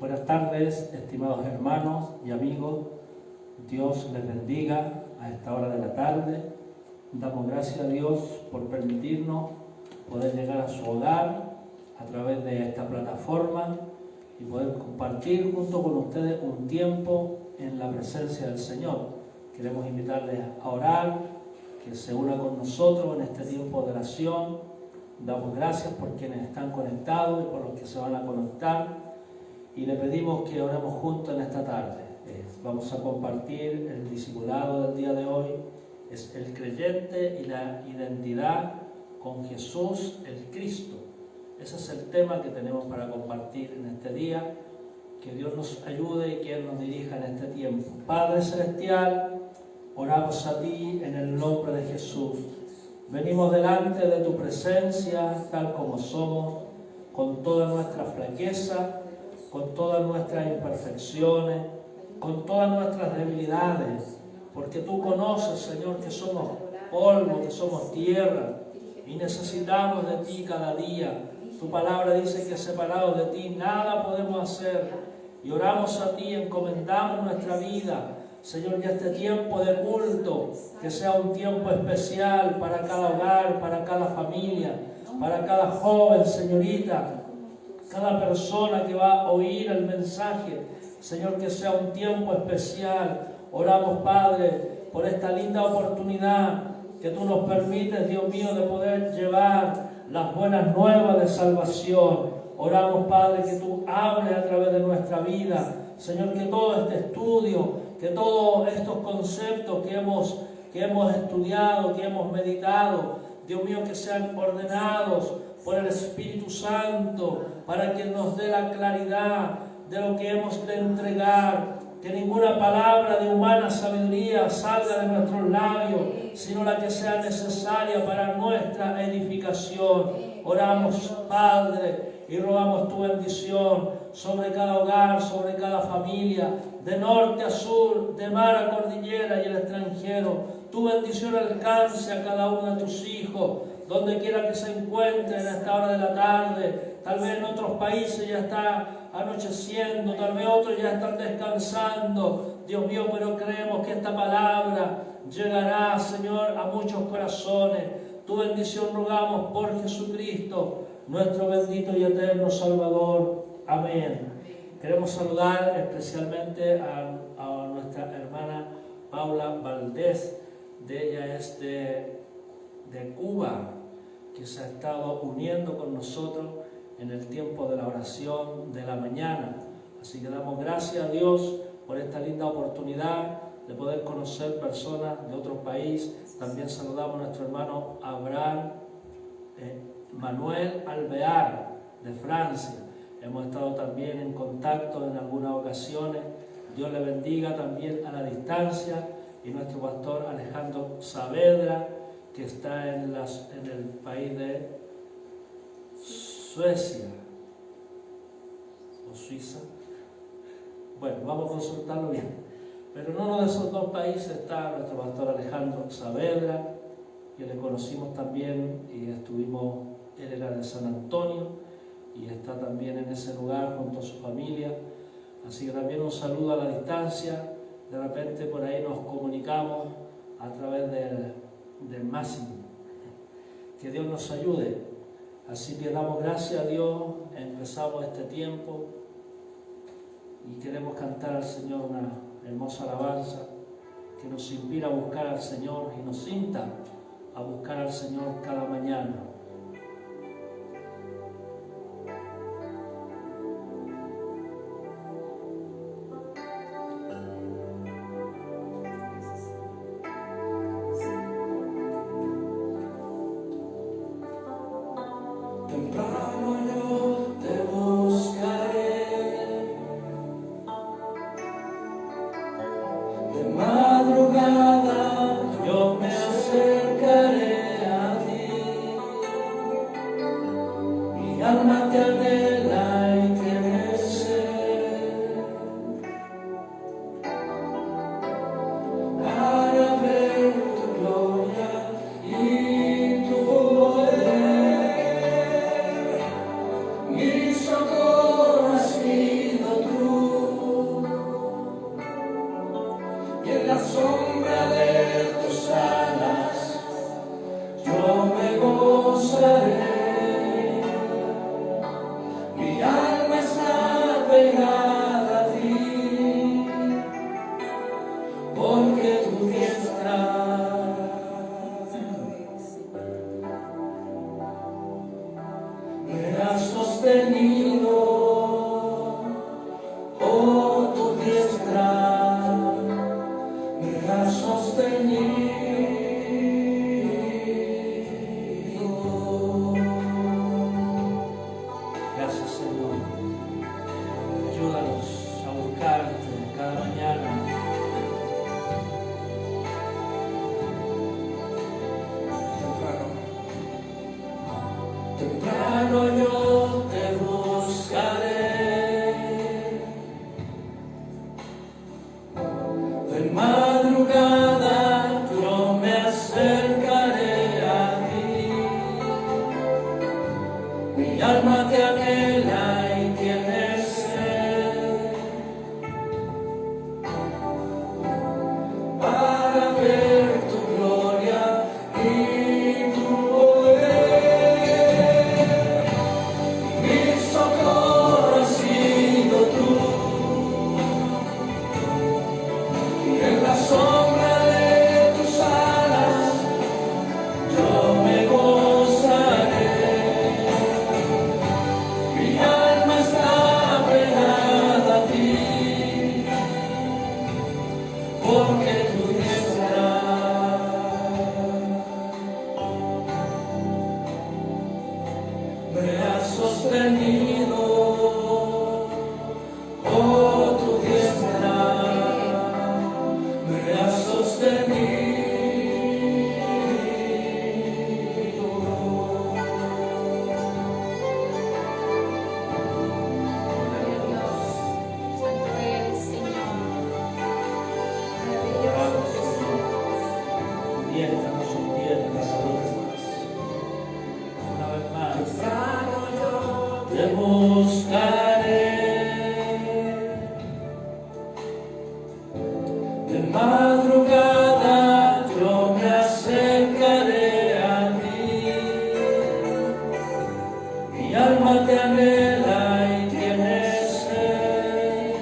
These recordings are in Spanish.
Buenas tardes, estimados hermanos y amigos. Dios les bendiga a esta hora de la tarde. Damos gracias a Dios por permitirnos poder llegar a su hogar a través de esta plataforma y poder compartir junto con ustedes un tiempo en la presencia del Señor. Queremos invitarles a orar, que se una con nosotros en este tiempo de oración. Damos gracias por quienes están conectados y por los que se van a conectar. Y le pedimos que oremos juntos en esta tarde. Vamos a compartir el discipulado del día de hoy. Es el creyente y la identidad con Jesús el Cristo. Ese es el tema que tenemos para compartir en este día. Que Dios nos ayude y que Él nos dirija en este tiempo. Padre Celestial, oramos a ti en el nombre de Jesús. Venimos delante de tu presencia tal como somos, con toda nuestra flaqueza, con todas nuestras imperfecciones, con todas nuestras debilidades, porque tú conoces, Señor, que somos polvo, que somos tierra, y necesitamos de ti cada día. Tu palabra dice que separados de ti nada podemos hacer, y oramos a ti, encomendamos nuestra vida, Señor, que este tiempo de culto, que sea un tiempo especial para cada hogar, para cada familia, para cada joven, señorita, cada persona que va a oír el mensaje, Señor, que sea un tiempo especial. Oramos, Padre, por esta linda oportunidad que tú nos permites, Dios mío, de poder llevar las buenas nuevas de salvación. Oramos, Padre, que tú hables a través de nuestra vida. Señor, que todo este estudio, que todos estos conceptos que hemos estudiado, que hemos meditado, Dios mío, que sean ordenados por el Espíritu Santo, para que nos dé la claridad de lo que hemos de entregar, que ninguna palabra de humana sabiduría salga de nuestros labios, sino la que sea necesaria para nuestra edificación. Oramos, Padre, y rogamos tu bendición sobre cada hogar, sobre cada familia, de norte a sur, de mar a cordillera y el extranjero. Tu bendición alcance a cada uno de tus hijos, donde quiera que se encuentren a esta hora de la tarde. Tal vez en otros países ya está anocheciendo, tal vez otros ya están descansando. Dios mío, pero creemos que esta palabra llegará, Señor, a muchos corazones. Tu bendición rogamos por Jesucristo, nuestro bendito y eterno Salvador. Amén. Queremos saludar especialmente a nuestra hermana Paula Valdés. Ella es de Cuba, que se ha estado uniendo con nosotros en el tiempo de la oración de la mañana. Así que damos gracias a Dios por esta linda oportunidad de poder conocer personas de otro país. También saludamos a nuestro hermano Abraham Manuel Alvear de Francia. Hemos estado también en contacto en algunas ocasiones. Dios le bendiga también a la distancia. Y nuestro pastor Alejandro Saavedra, que está en el país de Suecia o Suiza. Bueno, vamos a consultarlo bien. Pero en uno de esos dos países está nuestro pastor Alejandro Saavedra, que le conocimos también y él era de San Antonio y está también en ese lugar junto a su familia. Así que también un saludo a la distancia. De repente por ahí nos comunicamos a través del Máximo. Que Dios nos ayude. Así que damos gracias a Dios, empezamos este tiempo y queremos cantar al Señor una hermosa alabanza que nos inspira a buscar al Señor y nos insta a buscar al Señor cada mañana. Yo me acercaré a ti. Mi alma está pegada a ti, porque tu diestra me ha sostenido. Oh, tu diestra me ha sostenido. Gracias, Señor. Ayúdanos a buscarte cada mañana. Temprano yo te buscaré, de madrugada yo me acercaré a ti. Mi alma te anhela y tiene sed para ver tu gloria y tu poder. Mi socorro has sido tú, y en la sombra de tus alas yo me gozaré. Mi alma está pegada a ti, porque tu diestra me ha sostenido. Oh, tu diestra me ha sostenido. Gloria a Dios, santo eres, Señor. Maravilloso Jesús. Diestra nos sostiene cada vez más. Una vez más. Te buscaré, de madrugada yo me acercaré a ti. Mi alma te anhela y tiene sed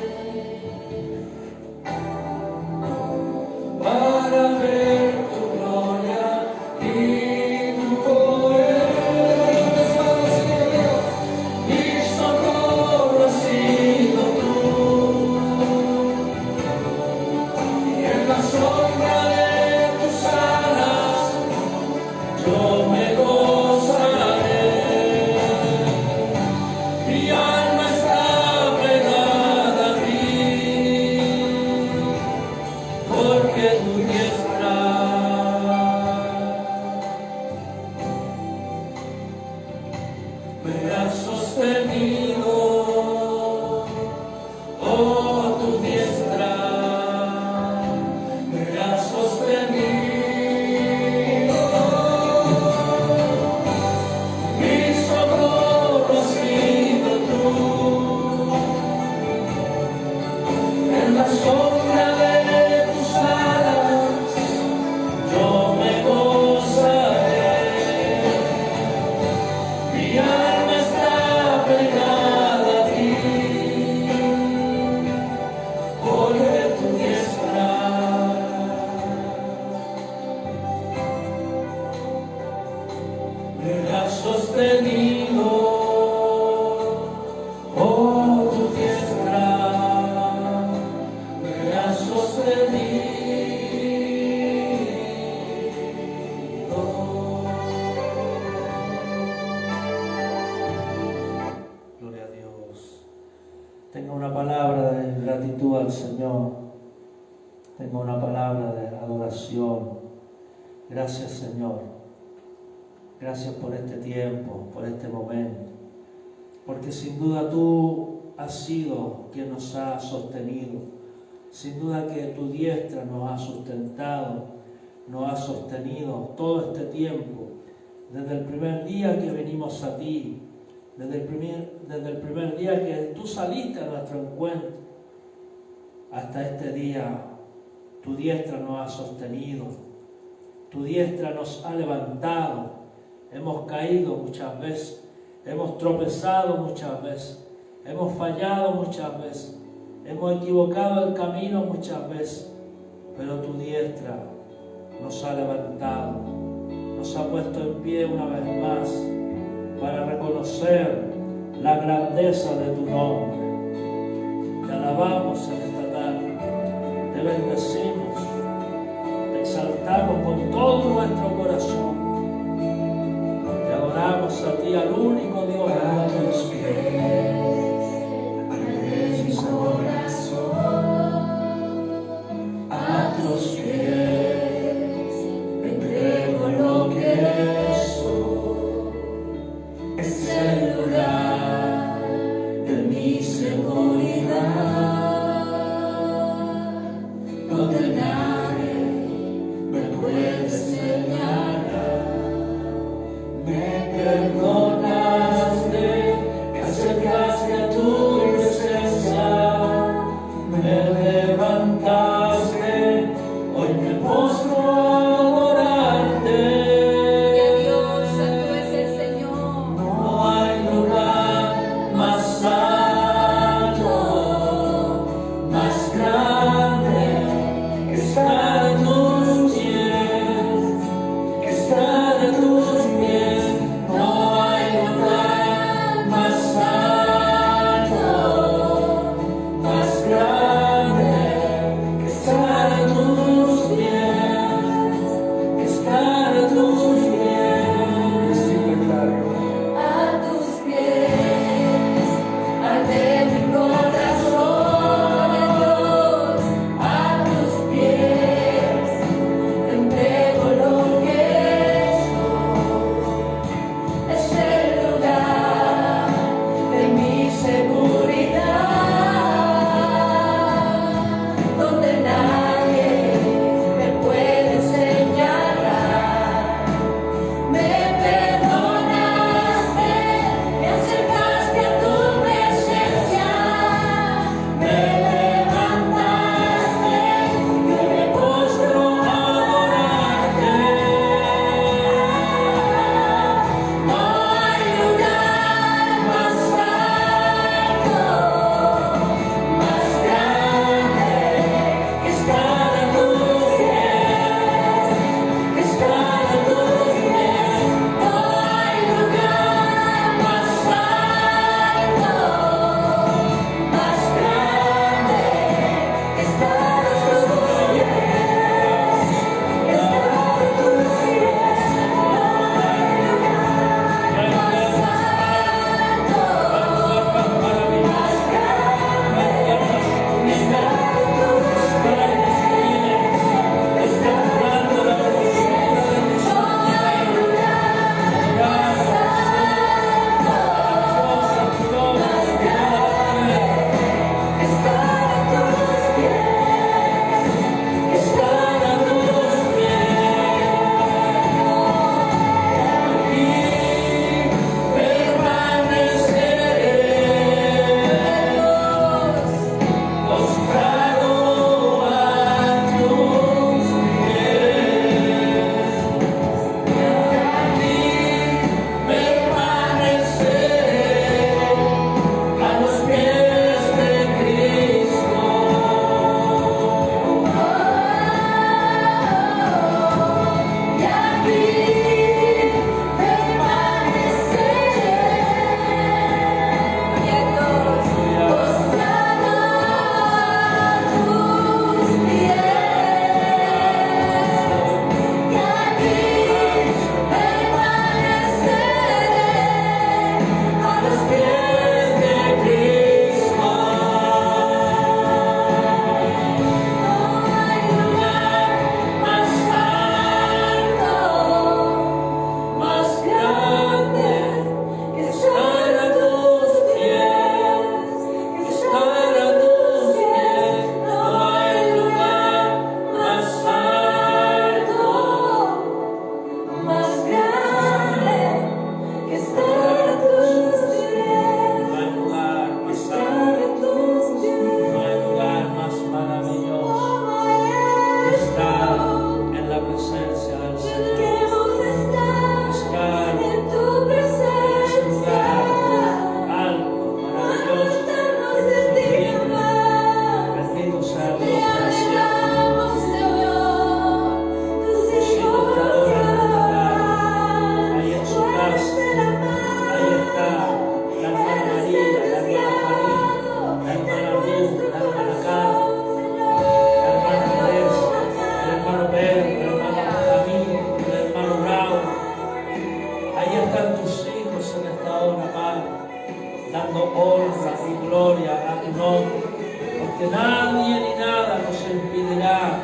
para ver tu gloria y tu poder. Mi socorro has sido tú, y en la sombra de tus alas yo me gozaré. Mi alma está pegada a ti, porque tu diestra me ha sostenido. Oh, tu diestra me ha sostenido. Mi socorro has sido tú, en la sombra de tus alas yo me gozaré. Mi alma está pegada a ti, porque tu diestra me ha sostenido. Oh, tu diestra me ha sostenido. Gloria a Dios. Tenga una palabra de gratitud al Señor. Tenga una palabra de adoración. Gracias, Señor. Gracias por este tiempo, por este momento. Porque sin duda tú has sido quien nos ha sostenido. Sin duda que tu diestra nos ha sustentado, nos ha sostenido todo este tiempo. Desde el primer día que venimos a ti, desde el primer día que tú saliste a nuestro encuentro, hasta este día, tu diestra nos ha sostenido, tu diestra nos ha levantado. Hemos caído muchas veces, Hemos tropezado muchas veces, hemos fallado muchas veces, hemos equivocado el camino muchas veces, pero tu diestra nos ha levantado, nos ha puesto en pie una vez más para reconocer la grandeza de tu nombre. Te alabamos en esta tarde, te bendecimos, te exaltamos con todo nuestro corazón. Te adoramos a ti, al único Dios. A tus pies, arde mi corazón. A tus pies, entrego lo que soy. Es el lugar de mi seguridad, donde nadie me puede señalar. Me perdonaste, me acercaste a tu presencia, me levantaste, hoy me postro a adorarte. Dios, santo es el Señor. No hay lugar más alto gloria a tu nombre, porque nadie ni nada nos impedirá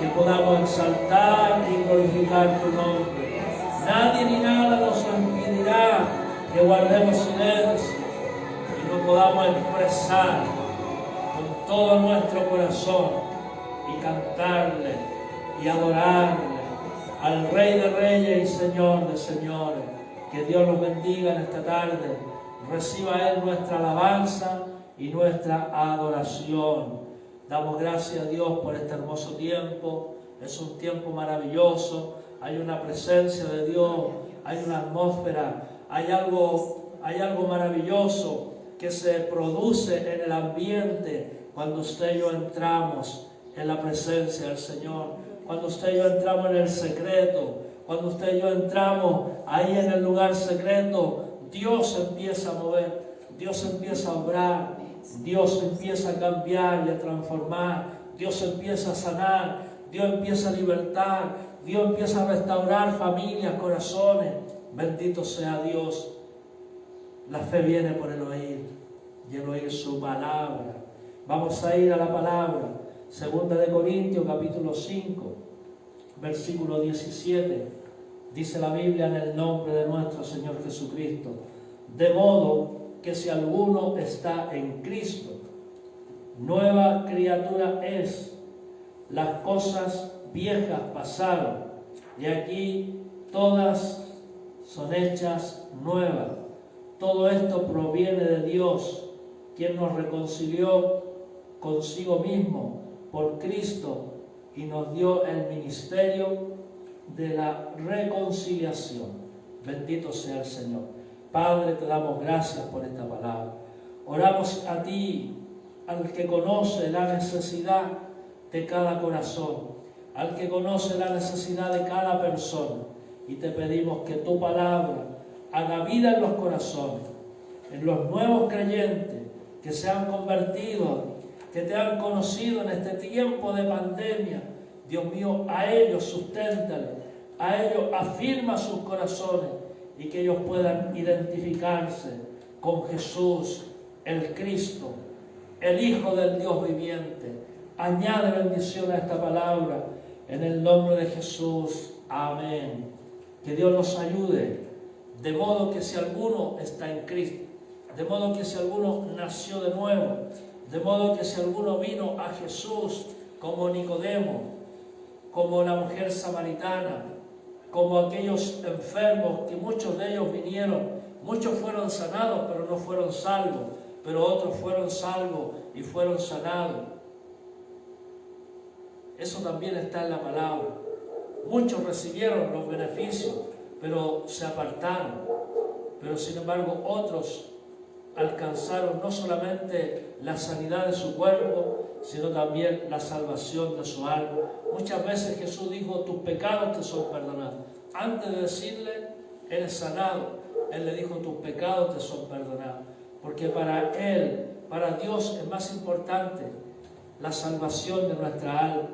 que podamos exaltar y glorificar tu nombre. Nadie ni nada nos impedirá que guardemos silencio y no podamos expresar con todo nuestro corazón y cantarle y adorarle al Rey de Reyes y Señor de Señores. Que Dios los bendiga en esta tarde. Reciba Él nuestra alabanza y nuestra adoración. Damos gracias a Dios por este hermoso tiempo. Es un tiempo maravilloso. Hay una presencia de Dios, hay una atmósfera, hay algo maravilloso que se produce en el ambiente cuando usted y yo entramos en la presencia del Señor, cuando usted y yo entramos en el secreto, cuando usted y yo entramos ahí en el lugar secreto. Dios empieza a mover, Dios empieza a obrar, Dios empieza a cambiar y a transformar, Dios empieza a sanar, Dios empieza a libertar, Dios empieza a restaurar familias, corazones. Bendito sea Dios. La fe viene por el oír y el oír su palabra. Vamos a ir a la palabra. Segunda de Corintios, capítulo 5, versículo 17. Dice la Biblia: en el nombre de nuestro Señor Jesucristo. De modo que si alguno está en Cristo, nueva criatura es. Las cosas viejas pasaron y aquí todas son hechas nuevas. Todo esto proviene de Dios, quien nos reconcilió consigo mismo por Cristo y nos dio el ministerio de la reconciliación. Bendito sea el Señor. Padre, te damos gracias por esta palabra. Oramos a ti, al que conoce la necesidad de cada corazón, al que conoce la necesidad de cada persona, y te pedimos que tu palabra haga vida en los corazones, en los nuevos creyentes que se han convertido, que te han conocido en este tiempo de pandemia. Dios mío, a ellos susténtale, a ellos afirma sus corazones y que ellos puedan identificarse con Jesús, el Cristo, el Hijo del Dios viviente. Añade bendición a esta palabra en el nombre de Jesús. Amén. Que Dios nos ayude, de modo que si alguno está en Cristo, de modo que si alguno nació de nuevo, de modo que si alguno vino a Jesús como Nicodemo, como la mujer samaritana, como aquellos enfermos, que muchos de ellos vinieron, muchos fueron sanados pero no fueron salvos, pero otros fueron salvos y fueron sanados. Eso también está en la palabra. Muchos recibieron los beneficios, pero se apartaron. Pero sin embargo otros alcanzaron no solamente la sanidad de su cuerpo, sino también la salvación de su alma. Muchas veces Jesús dijo: tus pecados te son perdonados. Antes de decirle eres sanado, Él le dijo: tus pecados te son perdonados. Porque para Él, para Dios, es más importante la salvación de nuestra alma,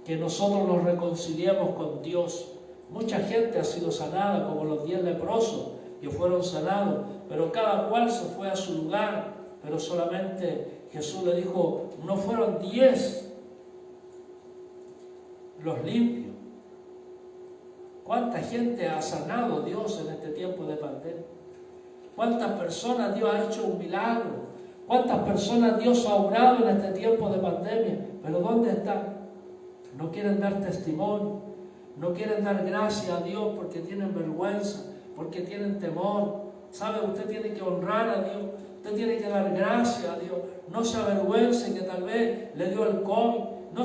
que nosotros nos reconciliemos con Dios. Mucha gente ha sido sanada, como los 10 leprosos que fueron sanados, pero cada cual se fue a su lugar. Pero solamente Jesús le dijo: no fueron 10 los limpios. ¿Cuánta gente ha sanado Dios en este tiempo de pandemia? ¿Cuántas personas Dios ha hecho un milagro? ¿Cuántas personas Dios ha obrado en este tiempo de pandemia? Pero ¿dónde están? No quieren dar testimonio, no quieren dar gracias a Dios porque tienen vergüenza, porque tienen temor. ¿Sabe? Usted tiene que honrar a Dios, usted tiene que dar gracias a Dios. No se avergüence que tal vez le dio el COVID, no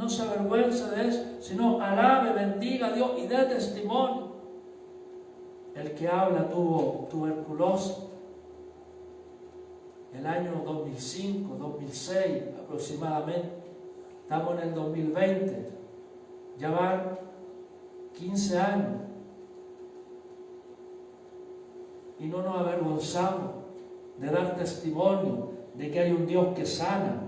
se avergüence de eso, sino alabe, bendiga a Dios y dé testimonio. El que habla tuvo tuberculosis el año 2005, 2006 aproximadamente. Estamos en el 2020, ya van 15 años y no nos avergonzamos de dar testimonio de que hay un Dios que sana,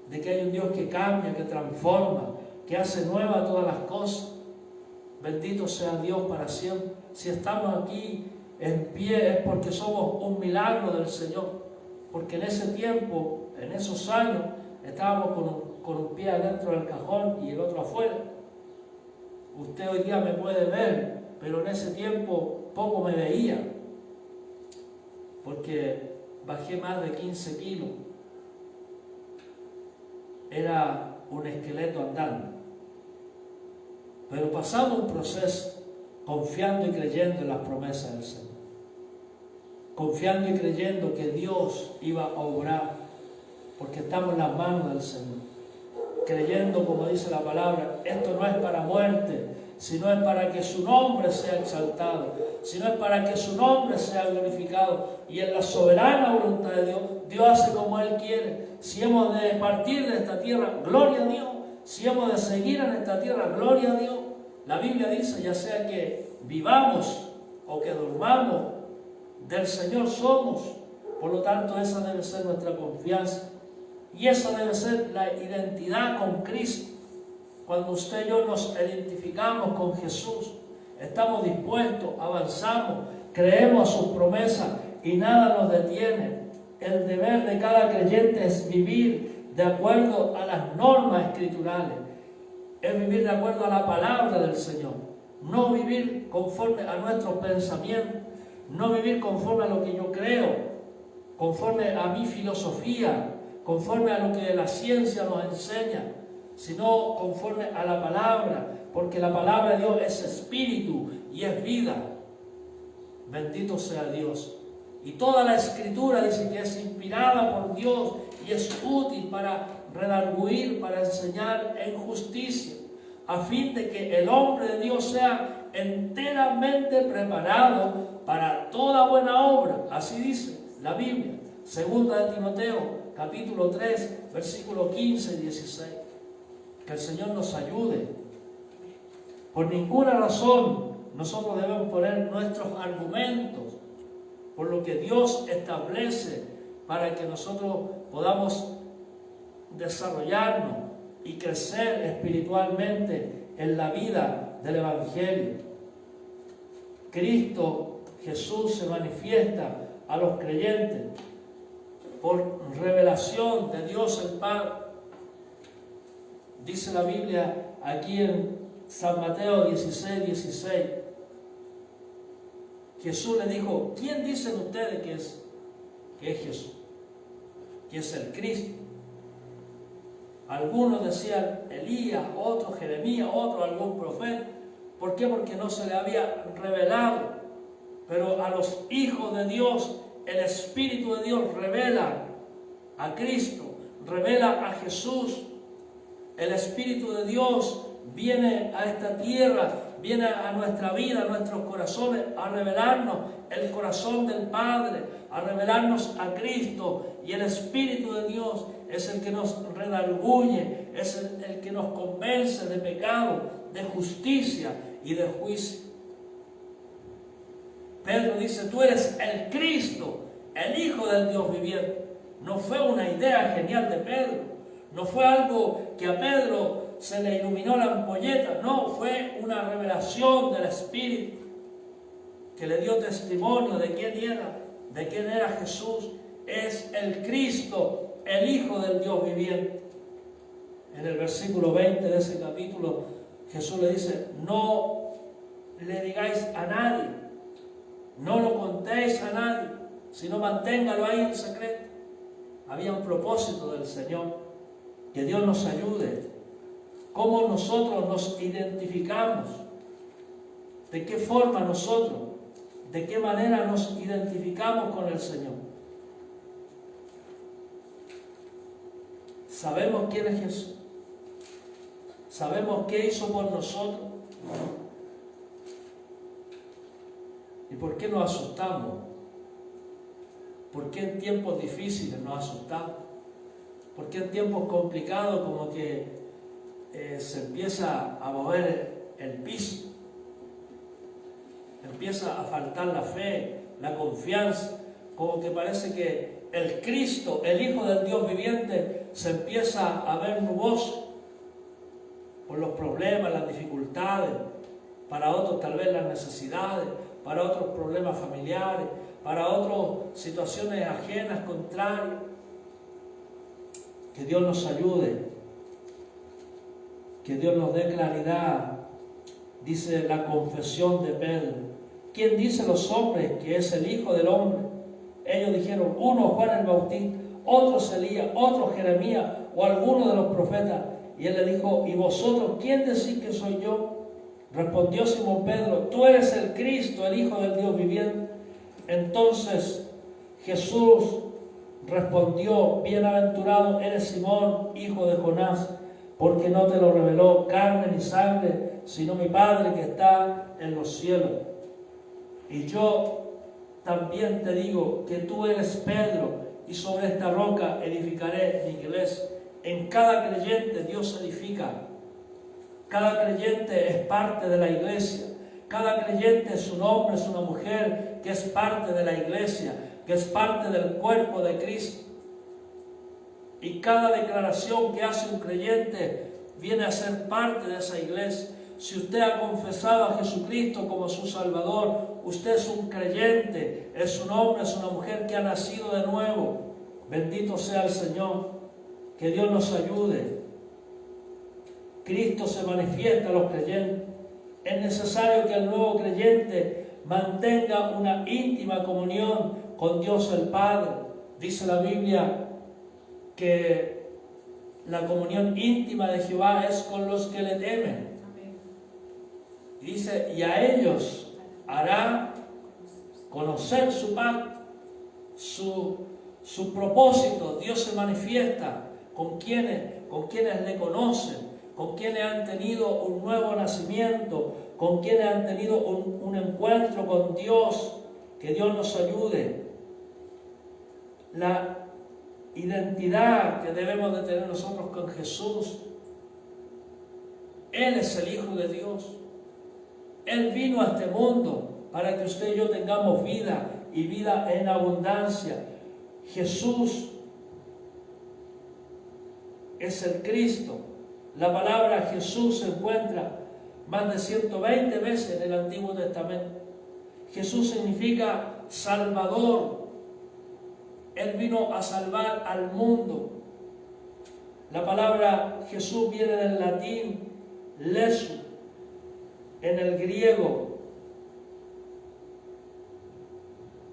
de que hay un Dios que cambia, que transforma, que hace nueva todas las cosas. Bendito sea Dios para siempre. Si estamos aquí en pie es porque somos un milagro del Señor. porque en ese tiempo, en esos años, estábamos con un pie adentro del cajón y el otro afuera. Usted hoy día me puede ver, pero en ese tiempo poco me veía, porque bajé más de 15 kilos. Era un esqueleto andando. Pero pasamos un proceso confiando y creyendo en las promesas del Señor. Confiando y creyendo que Dios iba a obrar, porque estamos en las manos del Señor. Creyendo, como dice la palabra, esto no es para muerte, sino es para que su nombre sea exaltado, sino es para que su nombre sea glorificado. Y en la soberana voluntad de Dios, Dios hace como Él quiere. Si hemos de partir de esta tierra, gloria a Dios. Si hemos de seguir en esta tierra, gloria a Dios. La Biblia dice, ya sea que vivamos o que durmamos, del Señor somos. Por lo tanto, esa debe ser nuestra confianza. Y esa debe ser la identidad con Cristo. Cuando usted y yo nos identificamos con Jesús, estamos dispuestos, avanzamos, creemos a sus promesas y nada nos detiene. El deber de cada creyente es vivir de acuerdo a las normas escriturales, es vivir de acuerdo a la palabra del Señor, no vivir conforme a nuestros pensamientos, no vivir conforme a lo que yo creo, conforme a mi filosofía, conforme a lo que la ciencia nos enseña, sino conforme a la palabra, porque la palabra de Dios es espíritu y es vida. Bendito sea Dios. Y toda la escritura dice que es inspirada por Dios y es útil para redarguir, para enseñar en justicia, a fin de que el hombre de Dios sea enteramente preparado para toda buena obra. Así dice la Biblia. Segunda de Timoteo, capítulo 3, versículo 15 y 16. Que el Señor nos ayude. Por ninguna razón nosotros debemos poner nuestros argumentos por lo que Dios establece para que nosotros podamos desarrollarnos y crecer espiritualmente en la vida del Evangelio. Cristo Jesús se manifiesta a los creyentes por revelación de Dios el Padre. Dice la Biblia aquí en San Mateo 16, 16. Jesús le dijo, ¿quién dicen ustedes que es Jesús? Que es el Cristo. Algunos decían Elías, otros Jeremías, otros algún profeta. ¿Por qué? Porque no se le había revelado. Pero a los hijos de Dios, el Espíritu de Dios revela a Cristo, revela a Jesús. El Espíritu de Dios viene a esta tierra, viene a nuestra vida, a nuestros corazones, a revelarnos el corazón del Padre, a revelarnos a Cristo. Y el Espíritu de Dios es el que nos redarguye, es el que nos convence de pecado, de justicia y de juicio. Pedro dice, tú eres el Cristo, el Hijo del Dios viviente. No fue una idea genial de Pedro, no fue algo que a Pedro se le iluminó la ampolleta, no, fue una revelación del Espíritu que le dio testimonio de quién era Jesús. Es el Cristo, el Hijo del Dios viviente. En el versículo 20 de ese capítulo, Jesús le dice, no le digáis a nadie, no lo contéis a nadie, sino manténgalo ahí en secreto. Había un propósito del Señor, que Dios nos ayude. ¿Cómo nosotros nos identificamos? ¿De qué forma nosotros? ¿De qué manera nos identificamos con el Señor? ¿Sabemos quién es Jesús? ¿Sabemos qué hizo por nosotros? ¿Y por qué nos asustamos? ¿Por qué en tiempos difíciles nos asustamos? ¿Por qué en tiempos complicados como que se empieza a mover el piso? Empieza a faltar la fe, la confianza, como que parece que el Cristo, el Hijo del Dios viviente, se empieza a ver nuboso por los problemas, las dificultades, para otros tal vez las necesidades, para otros problemas familiares, para otras situaciones ajenas, contrarias. Que Dios nos ayude, que Dios nos dé claridad. Dice la confesión de Pedro: ¿quién dice los hombres que es el Hijo del Hombre? Ellos dijeron: uno Juan el Bautista, otros Elías, otro Jeremías o alguno de los profetas. Y él le dijo: ¿y vosotros quién decís que soy yo? Respondió Simón Pedro: tú eres el Cristo, el Hijo del Dios viviente. Entonces Jesús respondió: bienaventurado eres Simón, hijo de Jonás, porque no te lo reveló carne ni sangre, sino mi Padre que está en los cielos. Y yo también te digo que tú eres Pedro, y sobre esta roca edificaré mi iglesia. En cada creyente Dios edifica. Cada creyente es parte de la iglesia. Cada creyente es un hombre, es una mujer que es parte de la iglesia, que es parte del cuerpo de Cristo. Y cada declaración que hace un creyente viene a ser parte de esa iglesia. Si usted ha confesado a Jesucristo como su Salvador, usted es un creyente, es un hombre, es una mujer que ha nacido de nuevo. Bendito sea el Señor. Que Dios nos ayude. Cristo se manifiesta a los creyentes. Es necesario que el nuevo creyente mantenga una íntima comunión con Dios el Padre. Dice la Biblia que la comunión íntima de Jehová es con los que le temen. Dice: y a ellos hará conocer su pacto, su propósito. Dios se manifiesta con quienes le conocen, con quienes han tenido un nuevo nacimiento, con quienes han tenido un encuentro con Dios. Que Dios nos ayude. La identidad que debemos de tener nosotros con Jesús: Él es el Hijo de Dios. Él vino a este mundo para que usted y yo tengamos vida, y vida en abundancia. Jesús es el Cristo. La palabra Jesús se encuentra más de 120 veces en el Antiguo Testamento. Jesús significa Salvador. Él vino a salvar al mundo. La palabra Jesús viene del latín Jesús. En el griego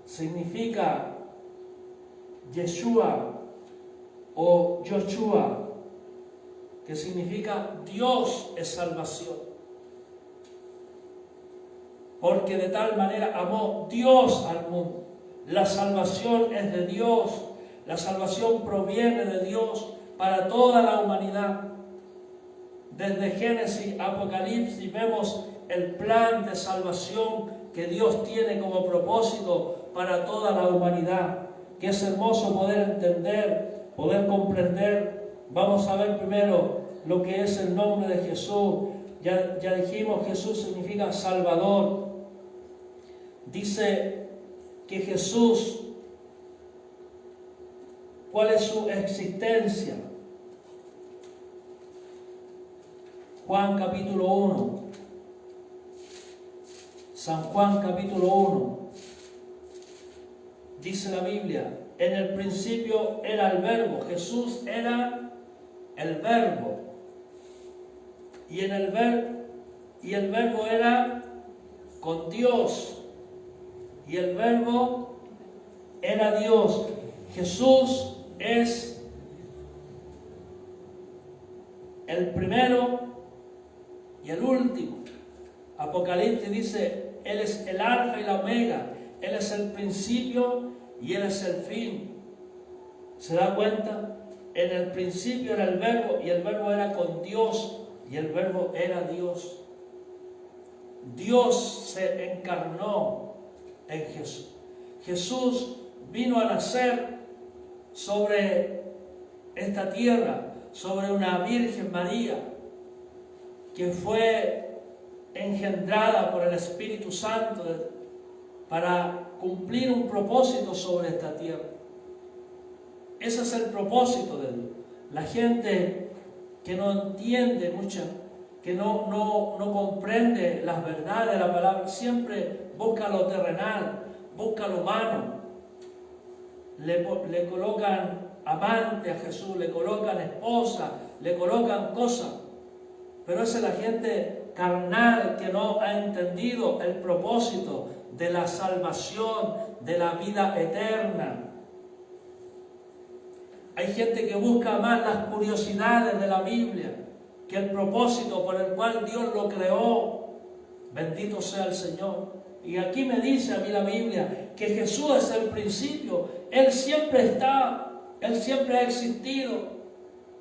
significa Yeshua o Yoshua, que significa Dios es salvación. Porque de tal manera amó Dios al mundo. La salvación es de Dios. La salvación proviene de Dios para toda la humanidad. Desde Génesis a Apocalipsis vemos el plan de salvación que Dios tiene como propósito para toda la humanidad. Que es hermoso poder entender, poder comprender. Vamos a ver primero lo que es el nombre de Jesús. Ya dijimos, Jesús significa Salvador. Dice que Jesús, ¿cuál es su existencia? Juan capítulo 1. San Juan capítulo 1. Dice la Biblia: en el principio era el Verbo. Jesús era el Verbo. Y el Verbo era con Dios. Y el Verbo era Dios. Jesús es el primero y el último. Apocalipsis dice: Él es el alfa y la omega. Él es el principio y Él es el fin. ¿Se da cuenta? En el principio era el Verbo, y el Verbo era con Dios, y el Verbo era Dios. Dios se encarnó en Jesús. Jesús vino a nacer sobre esta tierra, sobre una Virgen María, que fue engendrada por el Espíritu Santo para cumplir un propósito sobre esta tierra. Ese es el propósito de Dios. La gente que no entiende mucho, que no comprende las verdades de la palabra, siempre busca lo terrenal, busca lo humano. Le colocan amante a Jesús, le colocan esposa, le colocan cosas. Pero esa es la gente carnal que no ha entendido el propósito de la salvación, de la vida eterna. Hay gente que busca más las curiosidades de la Biblia que el propósito por el cual Dios lo creó. Bendito sea el Señor. Y aquí me dice a mí la Biblia que Jesús es el principio. Él siempre está, Él siempre ha existido.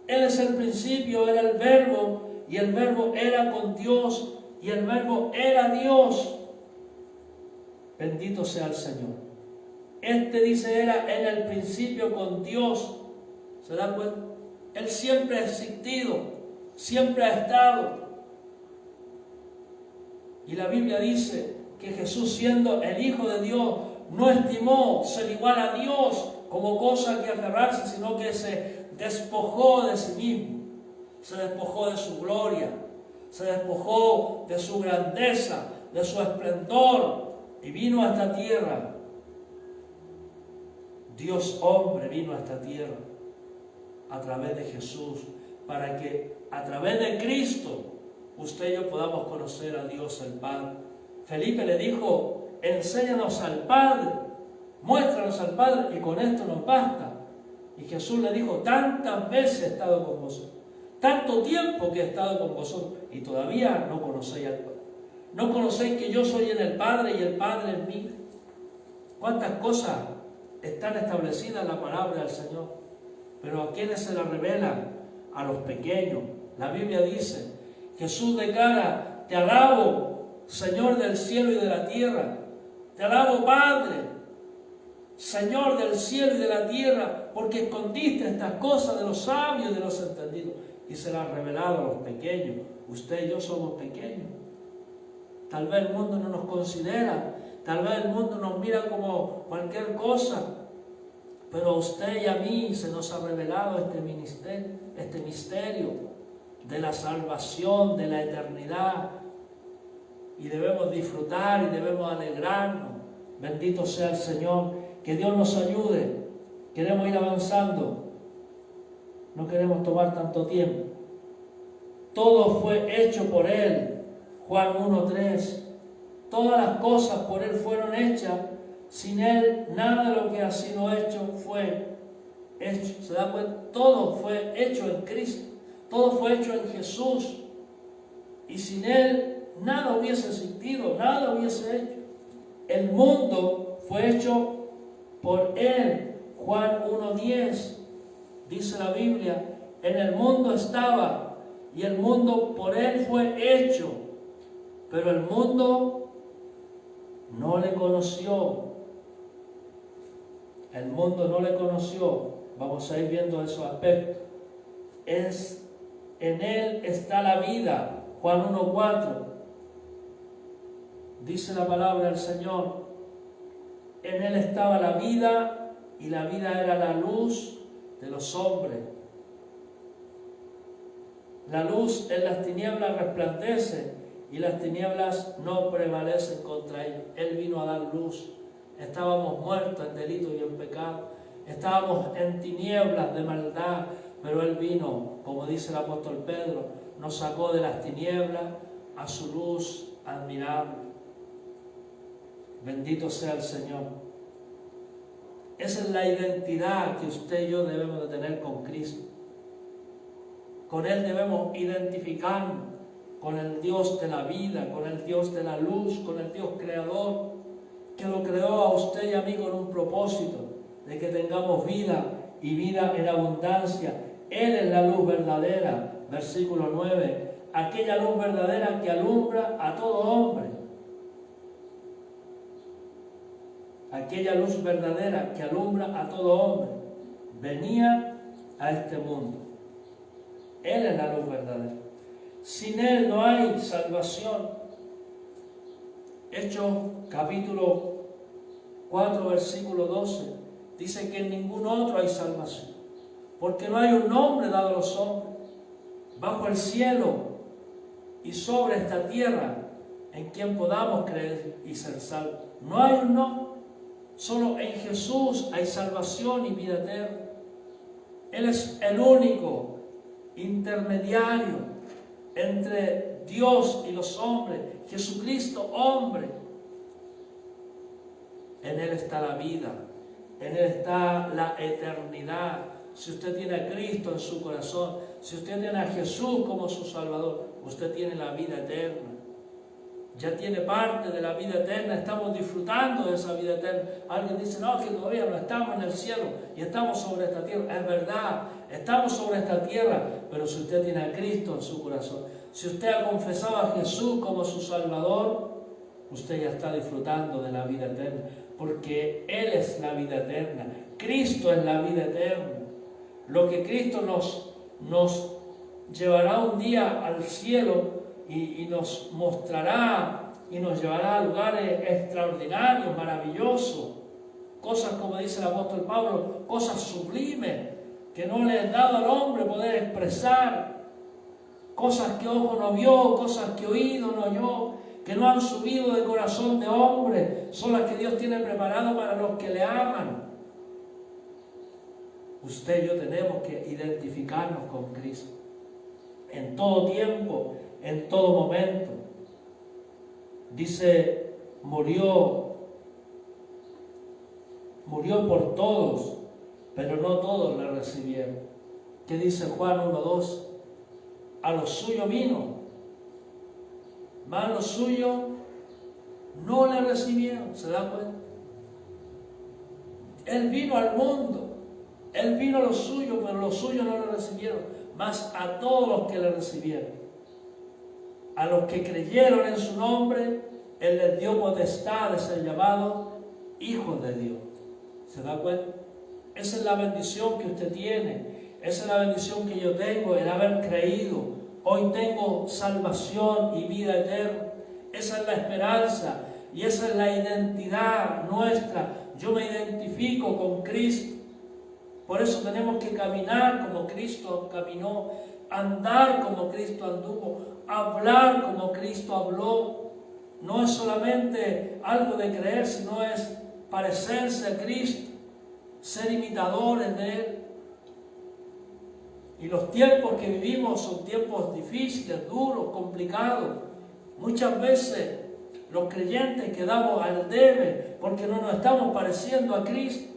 Él es el principio, era el verbo, y el verbo era con Dios, y el verbo era Dios. Bendito sea el Señor. Este dice era en el principio con Dios. ¿Se da cuenta? Él siempre ha existido, siempre ha estado. Y la Biblia dice que Jesús, siendo el Hijo de Dios, no estimó ser igual a Dios como cosa que aferrarse, sino que se despojó de sí mismo, se despojó de su gloria, se despojó de su grandeza, de su esplendor, y vino a esta tierra. Dios hombre vino a esta tierra a través de Jesús, para que a través de Cristo usted y yo podamos conocer a Dios el Padre. Felipe le dijo: enséñanos al Padre, muéstranos al Padre, y con esto nos basta. Y Jesús le dijo: tantas veces he estado con vosotros, tanto tiempo que he estado con vosotros, y todavía no conocéis al Padre. No conocéis que yo soy en el Padre y el Padre en mí. ¿Cuántas cosas están establecidas en la palabra del Señor? Pero ¿a quiénes se la revelan? A los pequeños. La Biblia dice, Jesús declara: te alabo, Señor del cielo y de la tierra. Te alabo, Padre, Señor del cielo y de la tierra, porque escondiste estas cosas de los sabios y de los entendidos y se las has revelado a los pequeños. Usted y yo somos pequeños. Tal vez el mundo no nos considera, tal vez el mundo nos mira como cualquier cosa, pero a usted y a mí se nos ha revelado este misterio de la salvación, de la eternidad, y debemos disfrutar y debemos alegrarnos. Bendito sea el Señor. Que Dios nos ayude. Queremos ir avanzando, no queremos tomar tanto tiempo. Todo fue hecho por Él. Juan 1:3. Todas las cosas por Él fueron hechas. Sin Él nada de lo que ha sido hecho fue hecho. ¿Se da cuenta? Todo fue hecho en Cristo. Todo fue hecho en Jesús. Y sin Él nada hubiese existido, nada hubiese hecho. El mundo fue hecho por Él. Juan 1:10. Dice la Biblia: en el mundo estaba, y el mundo por Él fue hecho, pero el mundo no le conoció. El mundo no le conoció. Vamos a ir viendo esos aspectos. En Él está la vida. Juan 1:4. Dice la palabra del Señor: en Él estaba la vida, y la vida era la luz de los hombres. La luz en las tinieblas resplandece, y las tinieblas no prevalecen contra ella. Él vino a dar luz. Estábamos muertos en delitos y en pecado. Estábamos en tinieblas de maldad, pero Él vino, como dice el apóstol Pedro, nos sacó de las tinieblas a su luz admirable. Bendito sea el Señor. Esa es la identidad que usted y yo debemos de tener con Cristo. Con Él debemos identificarnos, con el Dios de la vida, con el Dios de la luz, con el Dios creador, que lo creó a usted y a mí con un propósito, de que tengamos vida y vida en abundancia. Él es la luz verdadera, versículo 9, aquella luz verdadera que alumbra a todo hombre. Aquella luz verdadera que alumbra a todo hombre, venía a este mundo. Él es la luz verdadera. Sin Él no hay salvación. Hechos capítulo 4, versículo 12, dice que en ningún otro hay salvación, porque no hay un nombre dado a los hombres bajo el cielo y sobre esta tierra en quien podamos creer y ser salvos. No hay un nombre. Solo en Jesús hay salvación y vida eterna. Él es el único intermediario entre Dios y los hombres. Jesucristo, hombre. En Él está la vida. En Él está la eternidad. Si usted tiene a Cristo en su corazón, si usted tiene a Jesús como su Salvador, usted tiene la vida eterna. Ya tiene parte de la vida eterna, estamos disfrutando de esa vida eterna. Alguien dice, no, que todavía no estamos en el cielo y estamos sobre esta tierra. Es verdad, estamos sobre esta tierra, pero si usted tiene a Cristo en su corazón, si usted ha confesado a Jesús como su Salvador, usted ya está disfrutando de la vida eterna, porque Él es la vida eterna, Cristo es la vida eterna. Lo que Cristo nos llevará un día al cielo y nos mostrará y nos llevará a lugares extraordinarios, maravillosos, cosas como dice el apóstol Pablo, cosas sublimes que no le han dado al hombre poder expresar, cosas que ojo no vio, cosas que oído no oyó, que no han subido de corazón de hombre, son las que Dios tiene preparado para los que le aman. Usted y yo tenemos que identificarnos con Cristo en todo tiempo, en todo momento. Dice, murió por todos, pero no todos le recibieron. ¿Qué dice Juan 1:2? A los suyos vino, mas los suyos no le recibieron. ¿Se da cuenta? Él vino al mundo, Él vino a los suyos, pero los suyos no le recibieron, mas a todos los que le recibieron, a los que creyeron en su nombre, Él les dio potestad de ser llamados hijos de Dios. ¿Se da cuenta? Esa es la bendición que usted tiene, esa es la bendición que yo tengo, el haber creído. Hoy tengo salvación y vida eterna. Esa es la esperanza y esa es la identidad nuestra. Yo me identifico con Cristo. Por eso tenemos que caminar como Cristo caminó, andar como Cristo anduvo, hablar como Cristo habló. No es solamente algo de creer, sino es parecerse a Cristo, ser imitadores de Él. Y los tiempos que vivimos son tiempos difíciles, duros, complicados. Muchas veces los creyentes quedamos al debe porque no nos estamos pareciendo a Cristo.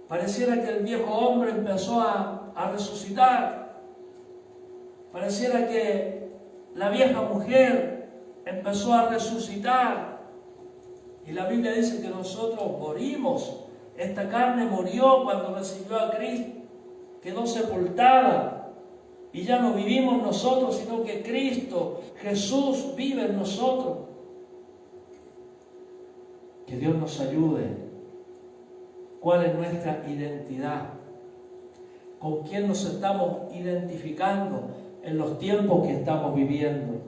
Pareciera que el viejo hombre empezó a resucitar. Pareciera que la vieja mujer empezó a resucitar. Y la Biblia dice que nosotros morimos. Esta carne murió cuando recibió a Cristo. Quedó sepultada. Y ya no vivimos nosotros, sino que Cristo, Jesús, vive en nosotros. Que Dios nos ayude. ¿Cuál es nuestra identidad? ¿Con quién nos estamos identificando en los tiempos que estamos viviendo?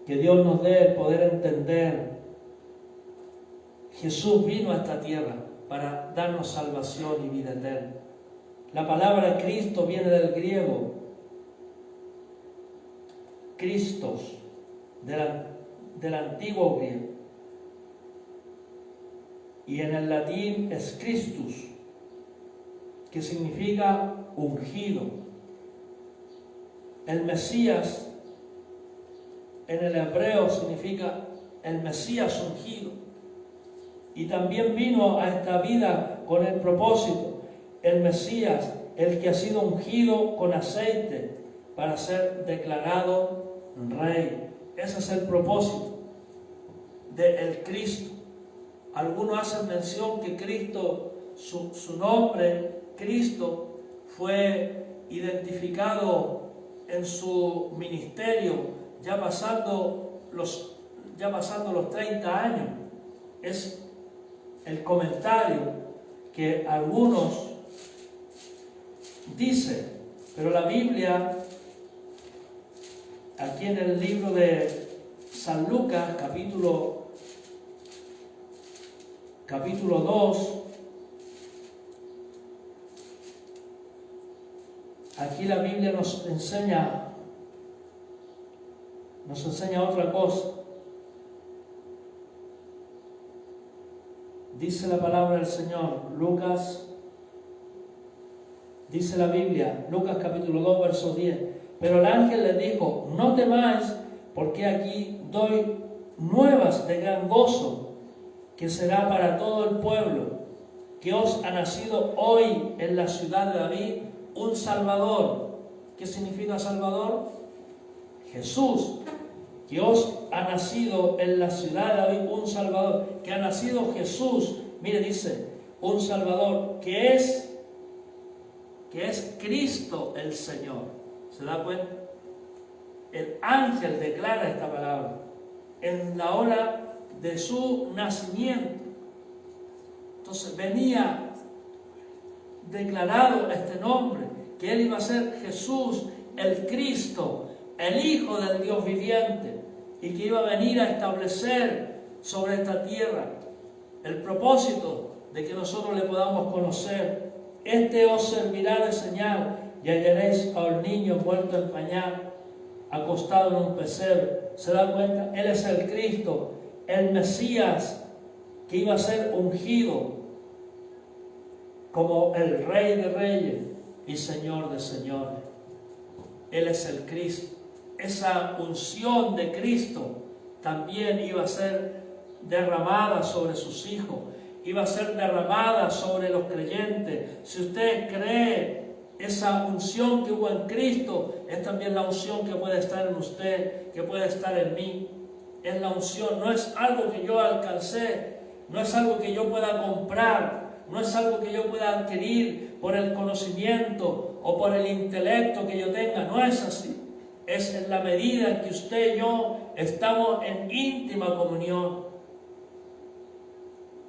Que Dios nos dé el poder entender. Jesús vino a esta tierra para darnos salvación y vida eterna. La palabra Cristo viene del griego Christos, del antiguo griego. Y en el latín es Christus, que significa ungido. El Mesías en el hebreo significa el Mesías ungido. Y también vino a esta vida con el propósito, el Mesías, el que ha sido ungido con aceite para ser declarado Rey. Ese es el propósito del Cristo. Algunos hacen mención que Cristo, su nombre, Cristo, fue identificado en su ministerio ya pasando los 30 años. Es el comentario que algunos dicen, pero la Biblia, aquí en el libro de San Lucas, capítulo 2, aquí la Biblia nos enseña otra cosa. Dice la palabra del Señor, dice la Biblia, Lucas capítulo 2, verso 10. Pero el ángel le dijo, no temáis, porque aquí doy nuevas de gran gozo, que será para todo el pueblo, que os ha nacido hoy en la ciudad de David un Salvador. ¿Qué significa Salvador? Jesús. Que os ha nacido en la ciudad de David un Salvador, que ha nacido Jesús. Mire, dice, un Salvador, que es Cristo el Señor. ¿Se da cuenta? El ángel declara esta palabra en la hora de su nacimiento. Entonces venía declarado este nombre, que él iba a ser Jesús, el Cristo, el Hijo del Dios viviente, y que iba a venir a establecer sobre esta tierra el propósito de que nosotros le podamos conocer. Este os servirá de señal, y hallaréis al niño envuelto en pañal, acostado en un pesebre. ¿Se dan cuenta? Él es el Cristo, el Mesías, que iba a ser ungido como el Rey de Reyes y Señor de Señores. Él es el Cristo. Esa unción de Cristo también iba a ser derramada sobre sus hijos, iba a ser derramada sobre los creyentes. Si usted cree esa unción que hubo en Cristo, es también la unción que puede estar en usted, que puede estar en mí. Es la unción, no es algo que yo alcancé, no es algo que yo pueda comprar, no es algo que yo pueda adquirir por el conocimiento o por el intelecto que yo tenga, no es así. Es en la medida en que usted y yo estamos en íntima comunión.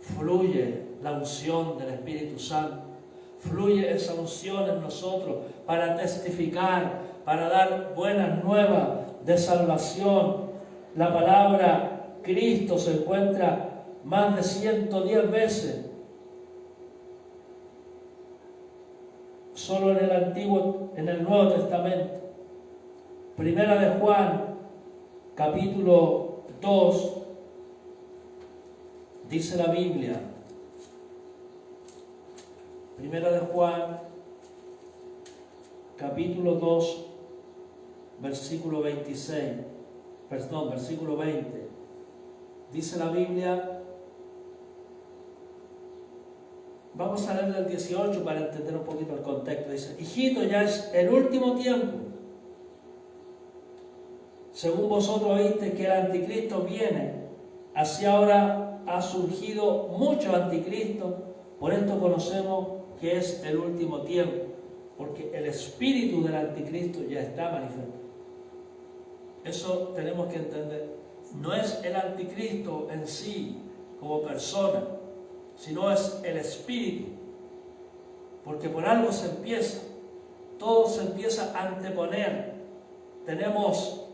Fluye la unción del Espíritu Santo. Fluye esa unción en nosotros para testificar, para dar buenas nuevas de salvación. La palabra Cristo se encuentra más de 110 veces solo en el Nuevo Testamento. Primera de Juan, capítulo 2, dice la Biblia. Primera de Juan, capítulo 2, versículo 26, versículo 20. Dice la Biblia, vamos a leer del 18 para entender un poquito el contexto. Dice, hijito, ya es el último tiempo. Según vosotros oíste que el anticristo viene, así ahora ha surgido mucho anticristo. Por esto conocemos que es el último tiempo, porque el espíritu del anticristo ya está manifiesto. Eso tenemos que entender. No es el anticristo en sí como persona, sino es el espíritu. Porque por algo se empieza. Todo se empieza a anteponer. Tenemos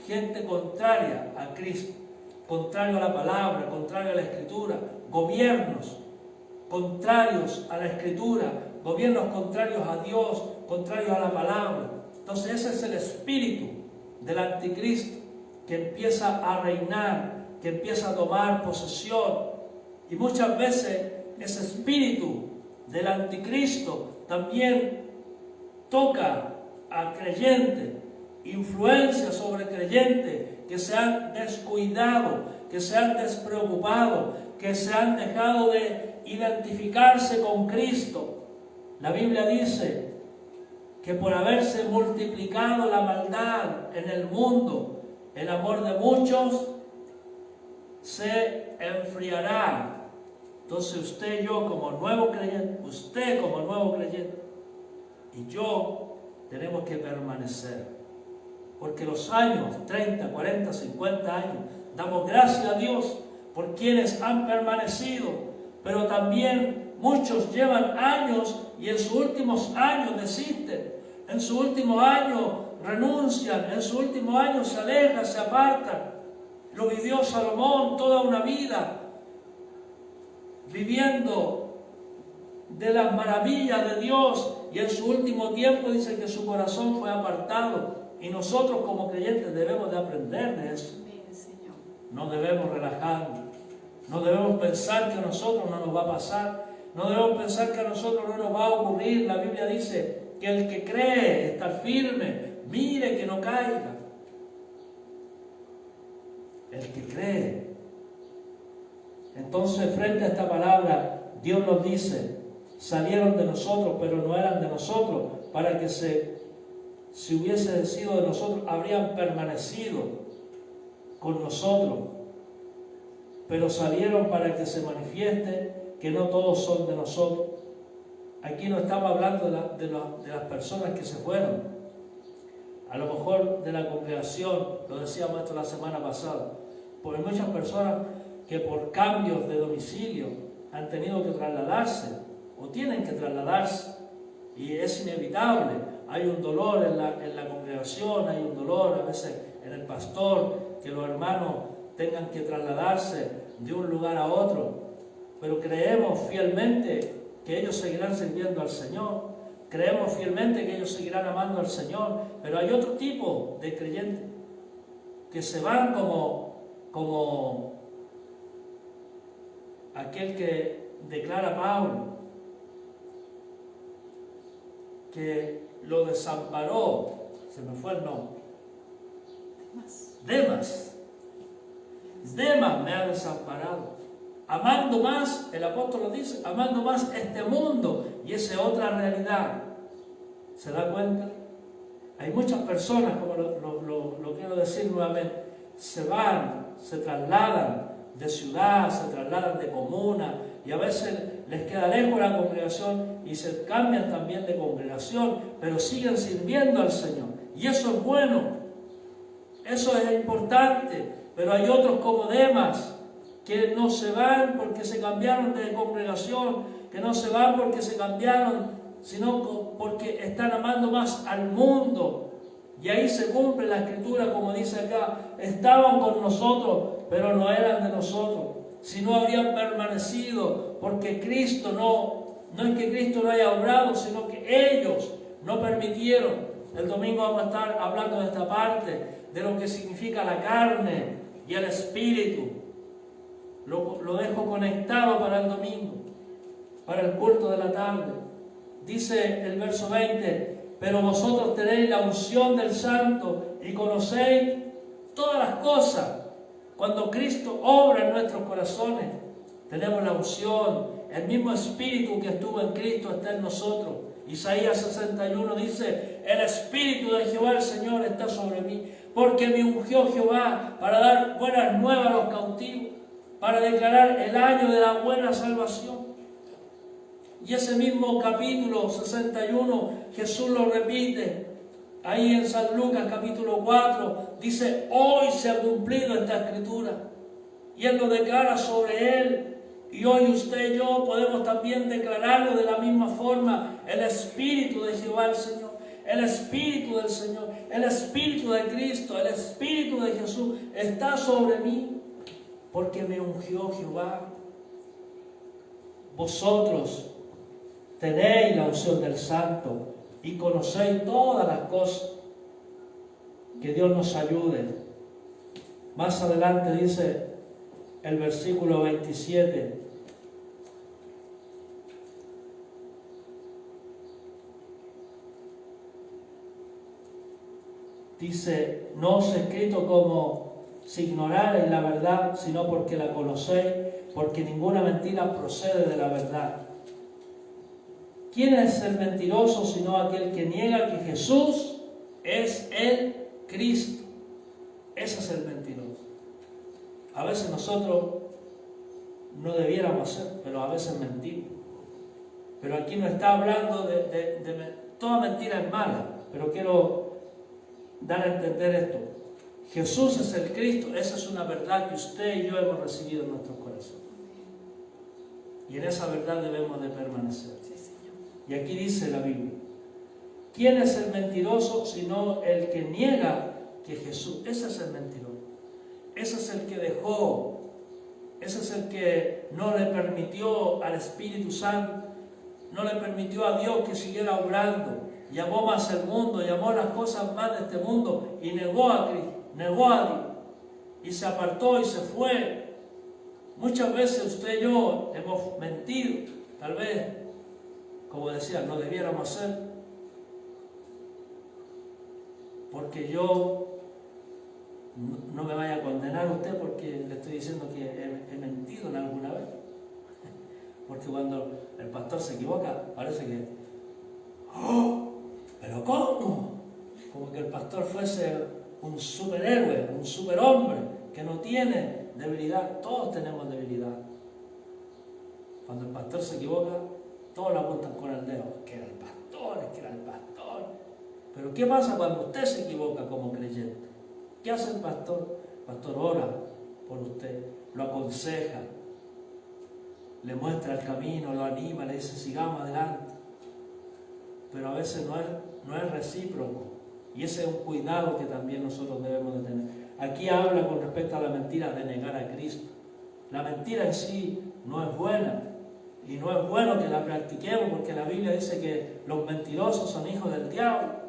gente contraria a Cristo, contrario a la palabra, contrario a la Escritura, gobiernos contrarios a la Escritura, gobiernos contrarios a Dios, contrarios a la palabra. Entonces ese es el espíritu del anticristo que empieza a reinar, que empieza a tomar posesión. Y muchas veces ese espíritu del anticristo también toca a creyentes, influencia sobre creyentes que se han descuidado, que se han despreocupado, que se han dejado de identificarse con Cristo. La Biblia dice que por haberse multiplicado la maldad en el mundo, el amor de muchos se enfriará. Entonces usted y yo como nuevo creyente, usted como nuevo creyente y yo tenemos que permanecer. Porque los años, 30, 40, 50 años, damos gracias a Dios por quienes han permanecido, pero también muchos llevan años y en sus últimos años desisten, en su último año renuncian, en su último año se alejan, se apartan. Lo vivió Salomón toda una vida, viviendo de las maravillas de Dios, y en su último tiempo dice que su corazón fue apartado. Y nosotros como creyentes debemos de aprender de eso. No debemos relajarnos, No debemos pensar que a nosotros no nos va a pasar. No debemos pensar que a nosotros no nos va a ocurrir. La Biblia dice que el que cree está firme. Mire que no caiga. El que cree. Entonces, frente a esta palabra, Dios nos dice, salieron de nosotros, pero no eran de nosotros, para que si hubiese sido de nosotros, habrían permanecido con nosotros. Pero salieron para que se manifieste que no todos son de nosotros. Aquí no estamos hablando de las personas que se fueron. A lo mejor de la congregación, lo decíamos esto la semana pasada, porque hay muchas personas que por cambios de domicilio han tenido que trasladarse o tienen que trasladarse y es inevitable. Hay un dolor en la congregación, hay un dolor a veces en el pastor, que los hermanos tengan que trasladarse de un lugar a otro, pero creemos fielmente que ellos seguirán sirviendo al Señor, creemos fielmente que ellos seguirán amando al Señor, pero hay otro tipo de creyentes que se van como aquel que declara Pablo, que lo desamparó, se me fue el nombre, Demas me ha desamparado, amando más, el apóstol lo dice, amando más este mundo y esa otra realidad. ¿Se da cuenta? Hay muchas personas, como lo quiero decir nuevamente, se van, se trasladan de ciudad, se trasladan de comuna y a veces les queda lejos la congregación y se cambian también de congregación, pero siguen sirviendo al Señor. Y eso es bueno, eso es importante, pero hay otros como Demas que no se van porque se cambiaron de congregación, que no se van porque se cambiaron, sino porque están amando más al mundo. Y ahí se cumple la escritura, como dice acá, estaban con nosotros, pero no eran de nosotros, sino habrían permanecido, porque Cristo no es que Cristo no haya obrado, sino que ellos no permitieron. El domingo vamos a estar hablando de esta parte, de lo que significa la carne y el espíritu. Lo dejo conectado para el domingo, para el culto de la tarde. Dice el verso 20, pero vosotros tenéis la unción del Santo y conocéis todas las cosas. Cuando Cristo obra en nuestros corazones, tenemos la unción, el mismo Espíritu que estuvo en Cristo está en nosotros. Isaías 61 dice, el Espíritu de Jehová el Señor está sobre mí, porque me ungió Jehová para dar buenas nuevas a los cautivos, para declarar el año de la buena salvación. Y ese mismo capítulo 61, Jesús lo repite, ahí en San Lucas capítulo 4, dice, hoy se ha cumplido esta escritura. Y Él lo declara sobre Él. Y hoy usted y yo podemos también declararlo de la misma forma. El Espíritu de Jehová el Señor, el Espíritu del Señor, el Espíritu de Cristo, el Espíritu de Jesús está sobre mí, porque me ungió Jehová. Vosotros tenéis la unción del Santo y conocéis todas las cosas. Que Dios nos ayude. Más adelante dice el versículo 27. Dice, no os he escrito como si ignorarais la verdad, sino porque la conocéis, porque ninguna mentira procede de la verdad. ¿Quién es el mentiroso sino aquel que niega que Jesús es el Cristo? Ese es el mentiroso. A veces nosotros no debiéramos hacer, pero a veces mentimos. Pero aquí no está hablando toda mentira es mala, pero quiero dar a entender esto. Jesús es el Cristo, esa es una verdad que usted y yo hemos recibido en nuestros corazones. Y en esa verdad debemos de permanecer. Y aquí dice la Biblia, ¿quién es el mentiroso sino el que niega que Jesús? Ese es el mentiroso. Ese es el que dejó, ese es el que no le permitió al Espíritu Santo, no le permitió a Dios que siguiera obrando. Llamó más el mundo, llamó las cosas más de este mundo y negó a Cristo, negó a Dios. Y se apartó y se fue. Muchas veces usted y yo hemos mentido, tal vez, como decía, no debiéramos hacer, porque yo no me vaya a condenar a usted porque le estoy diciendo que he mentido en alguna vez. Porque cuando el pastor se equivoca, parece que, ¡oh! ¿Pero cómo? Como que el pastor fuese un superhéroe, un superhombre, que no tiene debilidad. Todos tenemos debilidad. Cuando el pastor se equivoca, todos lo apuntan con el dedo. Es que era el pastor, es que era el pastor. Pero ¿qué pasa cuando usted se equivoca como creyente? ¿Qué hace el pastor? El pastor ora por usted, lo aconseja, le muestra el camino, lo anima, le dice sigamos adelante. Pero a veces no es recíproco. Y ese es un cuidado que también nosotros debemos de tener. Aquí habla con respecto a la mentira de negar a Cristo. La mentira en sí no es buena. Y no es bueno que la practiquemos porque la Biblia dice que los mentirosos son hijos del diablo.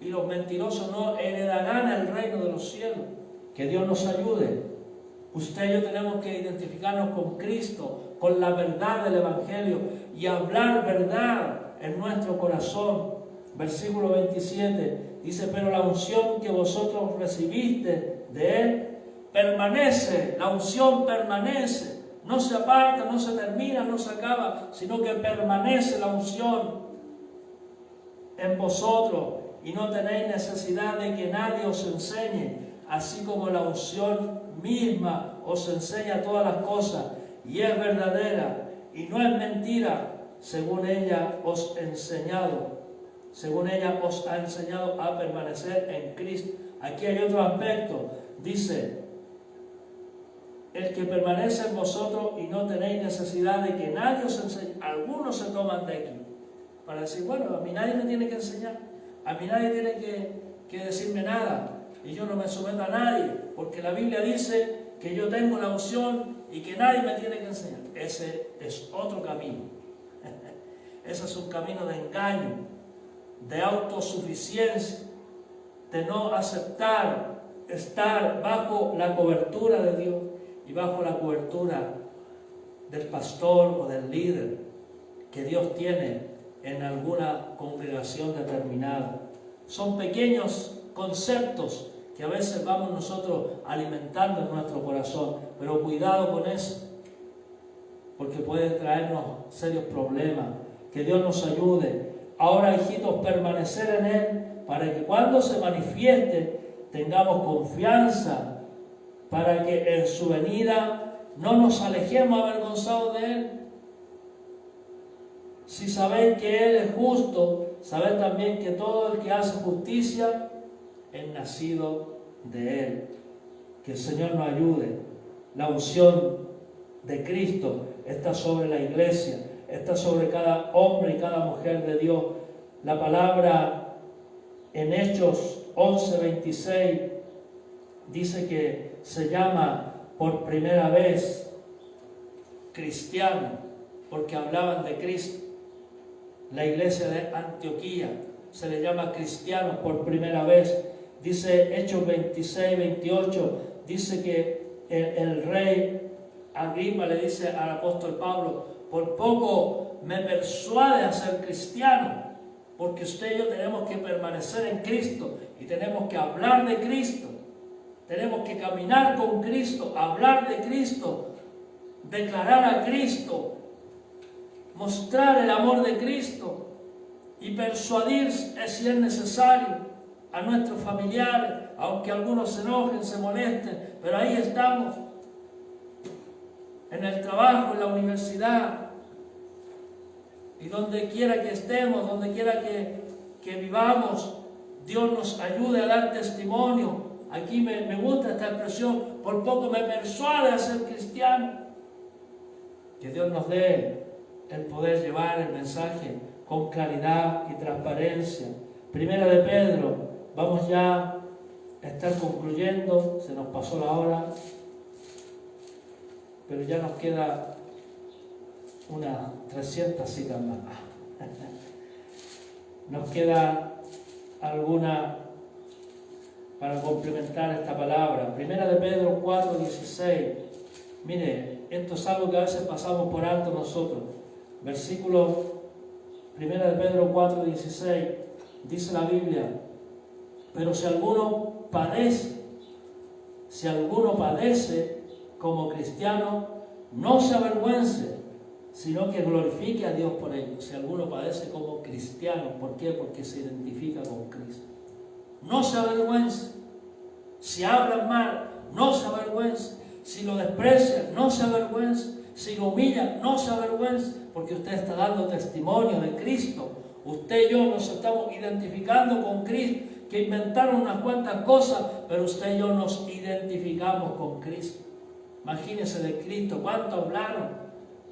Y los mentirosos no heredarán el reino de los cielos. Que Dios nos ayude. Usted y yo tenemos que identificarnos con Cristo, con la verdad del Evangelio y hablar verdad en nuestro corazón. Versículo 27 dice, pero la unción que vosotros recibiste de Él permanece, la unción permanece, no se aparta, no se termina, no se acaba, sino que permanece la unción en vosotros y no tenéis necesidad de que nadie os enseñe, así como la unción misma os enseña todas las cosas y es verdadera y no es mentira, según ella os ha enseñado a permanecer en Cristo. Aquí hay otro aspecto, dice, el que permanece en vosotros y no tenéis necesidad de que nadie os enseñe. Algunos se toman de aquí para decir, bueno, a mí nadie me tiene que enseñar, a mí nadie tiene que decirme nada y yo no me someto a nadie, porque la Biblia dice que yo tengo la unción y que nadie me tiene que enseñar. Ese es otro camino. Ese es un camino de engaño, de autosuficiencia, de no aceptar estar bajo la cobertura de Dios y bajo la cobertura del pastor o del líder que Dios tiene en alguna congregación determinada. Son pequeños conceptos que a veces vamos nosotros alimentando en nuestro corazón, pero cuidado con eso, porque puede traernos serios problemas. Que Dios nos ayude. Ahora, hijitos, permanecer en Él, para que cuando se manifieste tengamos confianza, para que en su venida no nos alejemos avergonzados de Él. Si sabéis que Él es justo, sabed también que todo el que hace justicia es nacido de Él. Que el Señor nos ayude. La unción de Cristo está sobre la iglesia, está sobre cada hombre y cada mujer de Dios. La palabra en Hechos 11:26 dice que se llama por primera vez cristiano, porque hablaban de Cristo. La iglesia de Antioquía se le llama cristiano por primera vez. Dice Hechos 26:28, dice que el rey Agripa le dice al apóstol Pablo, por poco me persuade a ser cristiano, porque usted y yo tenemos que permanecer en Cristo y tenemos que hablar de Cristo, tenemos que caminar con Cristo, hablar de Cristo, declarar a Cristo, mostrar el amor de Cristo y persuadir, si es necesario, a nuestros familiares, aunque algunos se enojen, se molesten, pero ahí estamos, en el trabajo, en la universidad, y donde quiera que estemos, donde quiera que vivamos, Dios nos ayude a dar testimonio. Aquí me gusta esta expresión, por poco me persuade a ser cristiano. Que Dios nos dé el poder llevar el mensaje con claridad y transparencia. Primera de Pedro, vamos ya a estar concluyendo, se nos pasó la hora, pero ya nos queda unas 300 citas más. Nos queda alguna para complementar esta palabra. Primera de Pedro 4:16. Mire, Esto es algo que a veces pasamos por alto nosotros. Versículo 1 de Pedro 4:16, dice la Biblia: pero si alguno padece como cristiano, no se avergüence, sino que glorifique a Dios por ello. Si alguno padece como cristiano, ¿por qué? Porque se identifica con Cristo. No se avergüence. Si hablan mal, no se avergüence. Si lo desprecian, no se avergüence. Si lo humillan, no se avergüence, porque usted está dando testimonio de Cristo. Usted y yo nos estamos identificando con Cristo, que inventaron unas cuantas cosas, pero usted y yo nos identificamos con Cristo. Imagínense de Cristo, cuánto hablaron,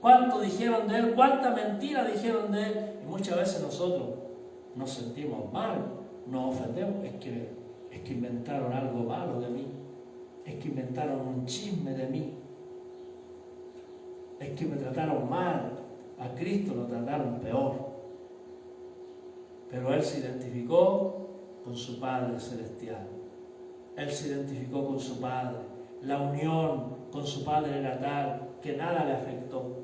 cuánto dijeron de Él, cuánta mentira dijeron de Él. Y muchas veces nosotros nos sentimos mal, nos ofendemos. Es que inventaron algo malo de mí. Es que inventaron un chisme de mí. Es que me trataron mal. A Cristo lo trataron peor. Pero Él se identificó con su Padre Celestial. Él se identificó con su Padre. La unión con su Padre era tal que nada le afectó.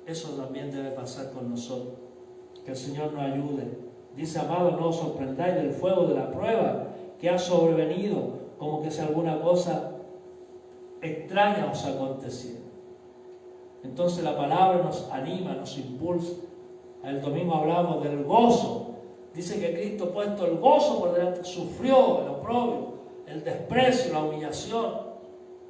Eso también debe pasar con nosotros. Que el Señor nos ayude. Dice: amados, no os sorprendáis del fuego de la prueba que ha sobrevenido, como que si alguna cosa extraña os aconteciera. Entonces la palabra nos anima, nos impulsa. El domingo hablamos del gozo. Dice que Cristo, puesto el gozo por delante, sufrió el oprobio, el desprecio, la humillación.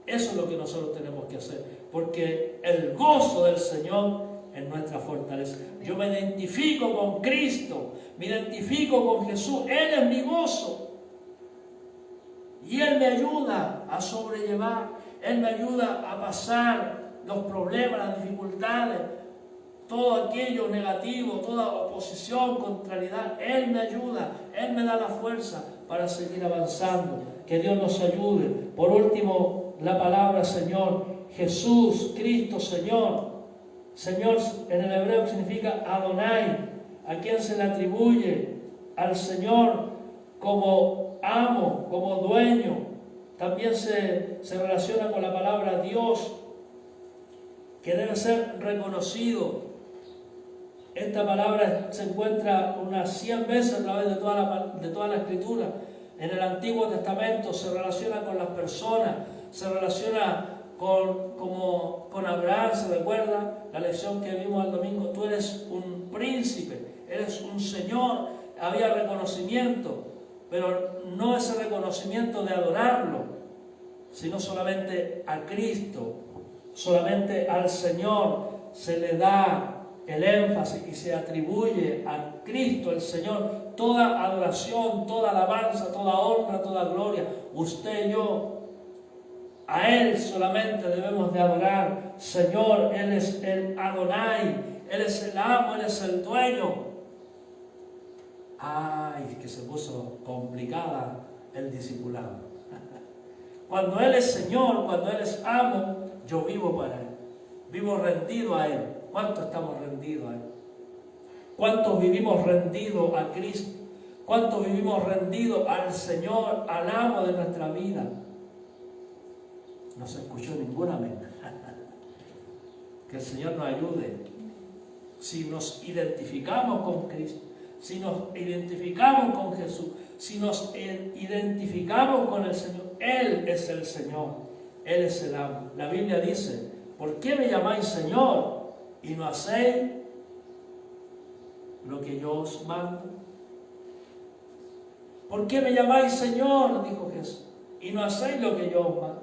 Eso es lo que nosotros tenemos que hacer, porque el gozo del Señor es nuestra fortaleza. Yo me identifico con Cristo, me identifico con Jesús. Él es mi gozo. Y Él me ayuda a sobrellevar, Él me ayuda a pasar los problemas, las dificultades, todo aquello negativo, toda oposición, contrariedad. Él me ayuda, Él me da la fuerza para seguir avanzando. Que Dios nos ayude. Por último, la palabra Señor, Jesús, Cristo, Señor. Señor en el hebreo significa Adonai, a quien se le atribuye al Señor como amo, como dueño. También se relaciona con la palabra Dios, que debe ser reconocido. Esta palabra se encuentra unas 100 veces a través de toda la Escritura. En el Antiguo Testamento se relaciona con las personas, se relaciona con Abraham. ¿Se recuerda la lección que vimos el domingo? Tú eres un príncipe, eres un señor. Había reconocimiento, pero no ese reconocimiento de adorarlo, sino solamente a Cristo, solamente al Señor se le da el énfasis y se atribuye a Cristo, el Señor, toda adoración, toda alabanza, toda honra, toda gloria. Usted y yo, a Él solamente debemos de adorar. Señor, Él es el Adonai, Él es el amo, Él es el dueño. Ay, que se puso complicada el discipulado. Cuando Él es Señor, cuando Él es amo, yo vivo para Él, vivo rendido a Él. ¿Cuántos estamos rendidos a Él? ¿Cuántos vivimos rendidos a Cristo? ¿Cuántos vivimos rendidos al Señor, al amo de nuestra vida? No se escuchó ninguna amén. Que el Señor nos ayude. Si nos identificamos con Cristo, si nos identificamos con Jesús, si nos identificamos con el Señor, Él es el Señor, Él es el amo. La Biblia dice: ¿por qué me llamáis Señor y no hacéis lo que yo os mando? ¿Por qué me llamáis Señor?, dijo Jesús, y no hacéis lo que yo os mando.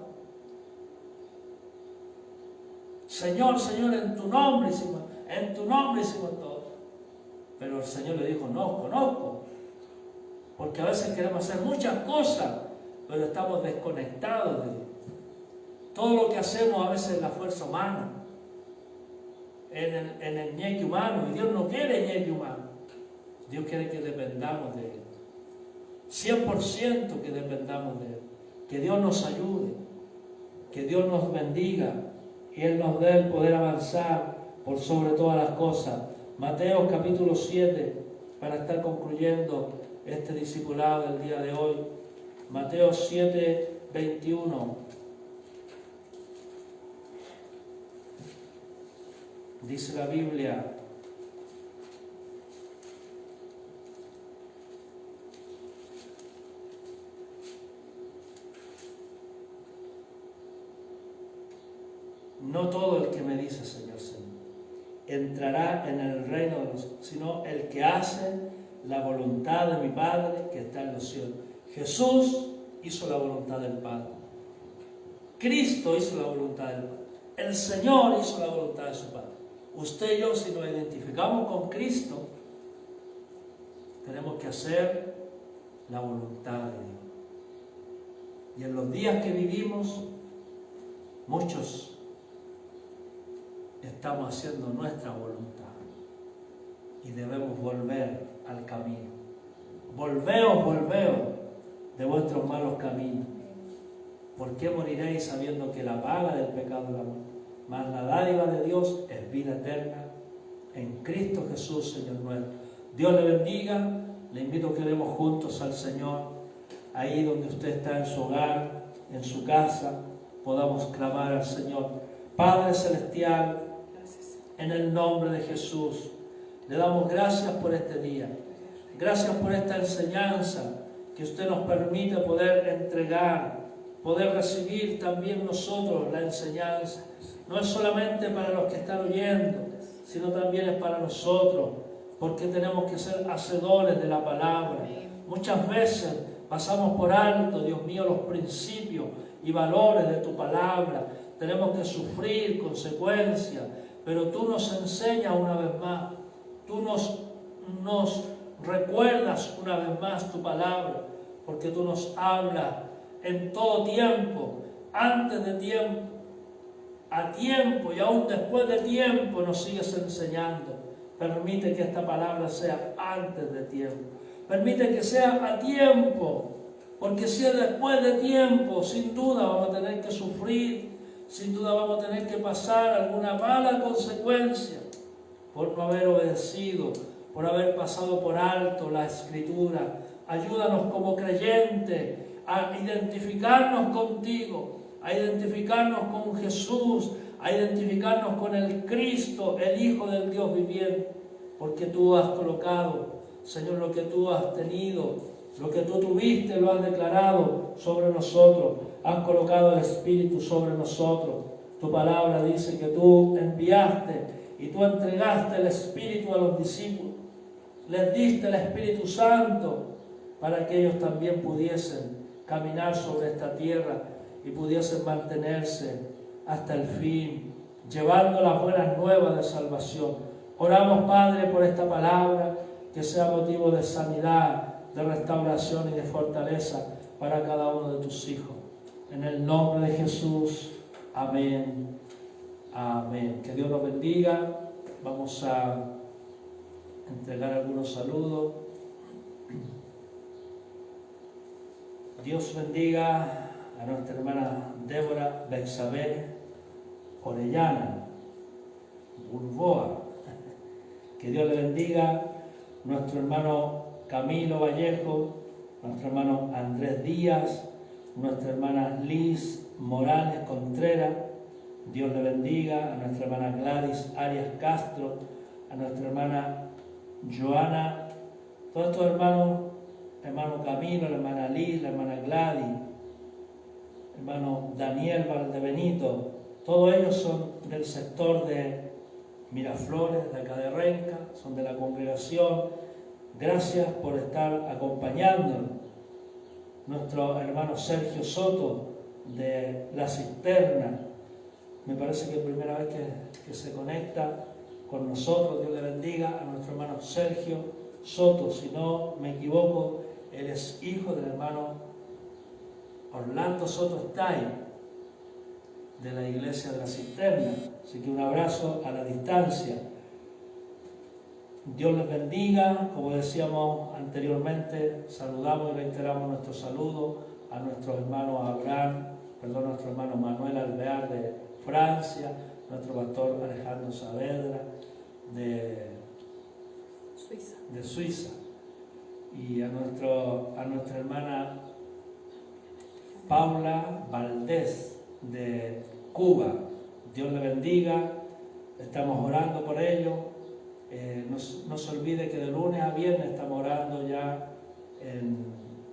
Señor, Señor, en tu nombre hicimos todo. Pero el Señor le dijo: no os conozco. Porque a veces queremos hacer muchas cosas, pero estamos desconectados de Dios. Todo lo que hacemos a veces es la fuerza humana, en el ñeque humano. Y Dios no quiere ñeque humano. Dios quiere que dependamos de Él. 100% que dependamos de Él. Que Dios nos ayude. Que Dios nos bendiga. Y Él nos dé el poder avanzar por sobre todas las cosas. Mateo capítulo 7, para estar concluyendo este discipulado del día de hoy. Mateo 7, 21. Dice la Biblia, no todo el que me dice Señor, Señor, entrará en el reino de los, sino el que hace la voluntad de mi Padre que está en los cielos. Jesús hizo la voluntad del Padre. Cristo hizo la voluntad del Padre. El Señor hizo la voluntad de su Padre. Usted y yo, si nos identificamos con Cristo, tenemos que hacer la voluntad de Dios. Y en los días que vivimos, muchos estamos haciendo nuestra voluntad. Y debemos volver al camino. Volveos, volveos de vuestros malos caminos. ¿Por qué moriréis sabiendo que la paga del pecado es la muerte? Mas la dádiva de Dios es vida eterna en Cristo Jesús, Señor nuestro. Dios le bendiga. Le invito a que oremos juntos al Señor. Ahí donde usted está, en su hogar, en su casa, podamos clamar al Señor. Padre Celestial, en el nombre de Jesús, le damos gracias por este día. Gracias por esta enseñanza que usted nos permite poder entregar, poder recibir también nosotros la enseñanza. No es solamente para los que están oyendo, sino también es para nosotros, porque tenemos que ser hacedores de la palabra. Muchas veces pasamos por alto, Dios mío, los principios y valores de tu palabra. Tenemos que sufrir consecuencias, pero tú nos enseñas una vez más. Tú nos recuerdas una vez más tu palabra, porque tú nos hablas en todo tiempo, antes de tiempo, a tiempo y aún después de tiempo nos sigues enseñando. Permite que esta palabra sea antes de tiempo. Permite que sea a tiempo, porque si es después de tiempo, sin duda vamos a tener que sufrir, sin duda vamos a tener que pasar alguna mala consecuencia por no haber obedecido, por haber pasado por alto la Escritura. Ayúdanos como creyentes a identificarnos contigo, a identificarnos con Jesús, a identificarnos con el Cristo, el Hijo del Dios viviente, porque tú has colocado, Señor, lo que tú has tenido, lo que tú tuviste, lo has declarado sobre nosotros. Has colocado el Espíritu sobre nosotros. Tu palabra dice que tú enviaste y tú entregaste el Espíritu a los discípulos. Les diste el Espíritu Santo para que ellos también pudiesen caminar sobre esta tierra y pudiesen mantenerse hasta el fin, llevando las buenas nuevas de salvación. Oramos, Padre, por esta palabra, que sea motivo de sanidad, de restauración y de fortaleza para cada uno de tus hijos. En el nombre de Jesús, amén, amén. Que Dios nos bendiga. Vamos a entregar algunos saludos. Dios bendiga a nuestra hermana Débora Bexabé Orellana, Burboa. Que Dios le bendiga. Nuestro hermano Camilo Vallejo, nuestro hermano Andrés Díaz, nuestra hermana Liz Morales Contreras. Dios le bendiga. A nuestra hermana Gladys Arias Castro, a nuestra hermana Joana, todos estos hermanos, hermano Camilo, la hermana Liz, la hermana Gladys, hermano Daniel Valdebenito, todos ellos son del sector de Miraflores, de acá de Renca, son de la congregación. Gracias por estar acompañándonos. Nuestro hermano Sergio Soto, de La Cisterna, me parece que es la primera vez que se conecta con nosotros. Dios le bendiga a nuestro hermano Sergio Soto. Si no me equivoco, él es hijo del hermano Orlando Soto Stay, de la iglesia de La Cisterna. Así que un abrazo a la distancia. Dios les bendiga. Como decíamos anteriormente, saludamos y reiteramos nuestro saludo a nuestros hermanos nuestro hermano Manuel Alvear de Francia, nuestro pastor Alejandro Saavedra de Suiza, y a nuestra hermana Paula Valdés de Cuba. Dios le bendiga. estamos orando por ellos. No se olvide que de lunes a viernes estamos orando ya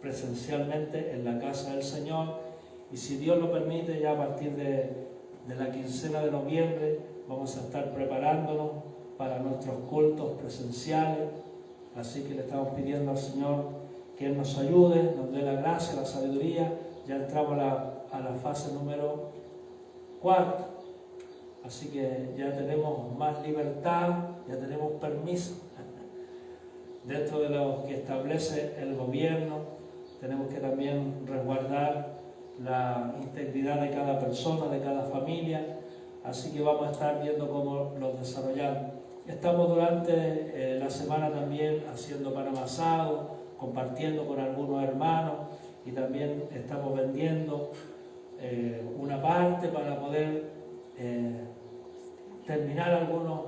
presencialmente en la casa del Señor, y si Dios lo permite, ya a partir de la quincena de noviembre vamos a estar preparándonos para nuestros cultos presenciales. Así que le estamos pidiendo al Señor que Él nos ayude, nos dé la gracia, la sabiduría. Ya entramos a la fase número 4, así que ya tenemos más libertad, ya tenemos permiso dentro de lo que establece el gobierno. Tenemos que también resguardar la integridad de cada persona, de cada familia, así que vamos a estar viendo cómo los desarrollamos. Estamos durante la semana también haciendo pan amasado, compartiendo con algunos hermanos, y también estamos vendiendo una parte para poder terminar algunos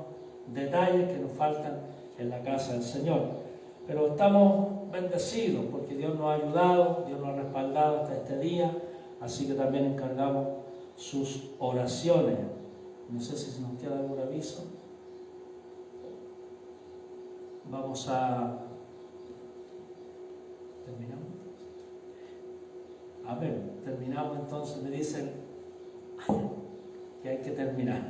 detalles que nos faltan en la casa del Señor. Pero estamos bendecidos porque Dios nos ha ayudado, Dios nos ha respaldado hasta este día, así que también encargamos sus oraciones. No sé si nos queda algún aviso. Vamos a... ¿Terminamos? A ver, terminamos entonces. Me dicen que hay que terminar.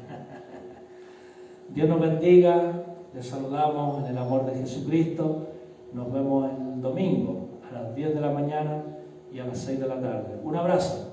Dios nos bendiga. Les saludamos en el amor de Jesucristo. Nos vemos el domingo a las 10 de la mañana y a las 6 de la tarde. Un abrazo.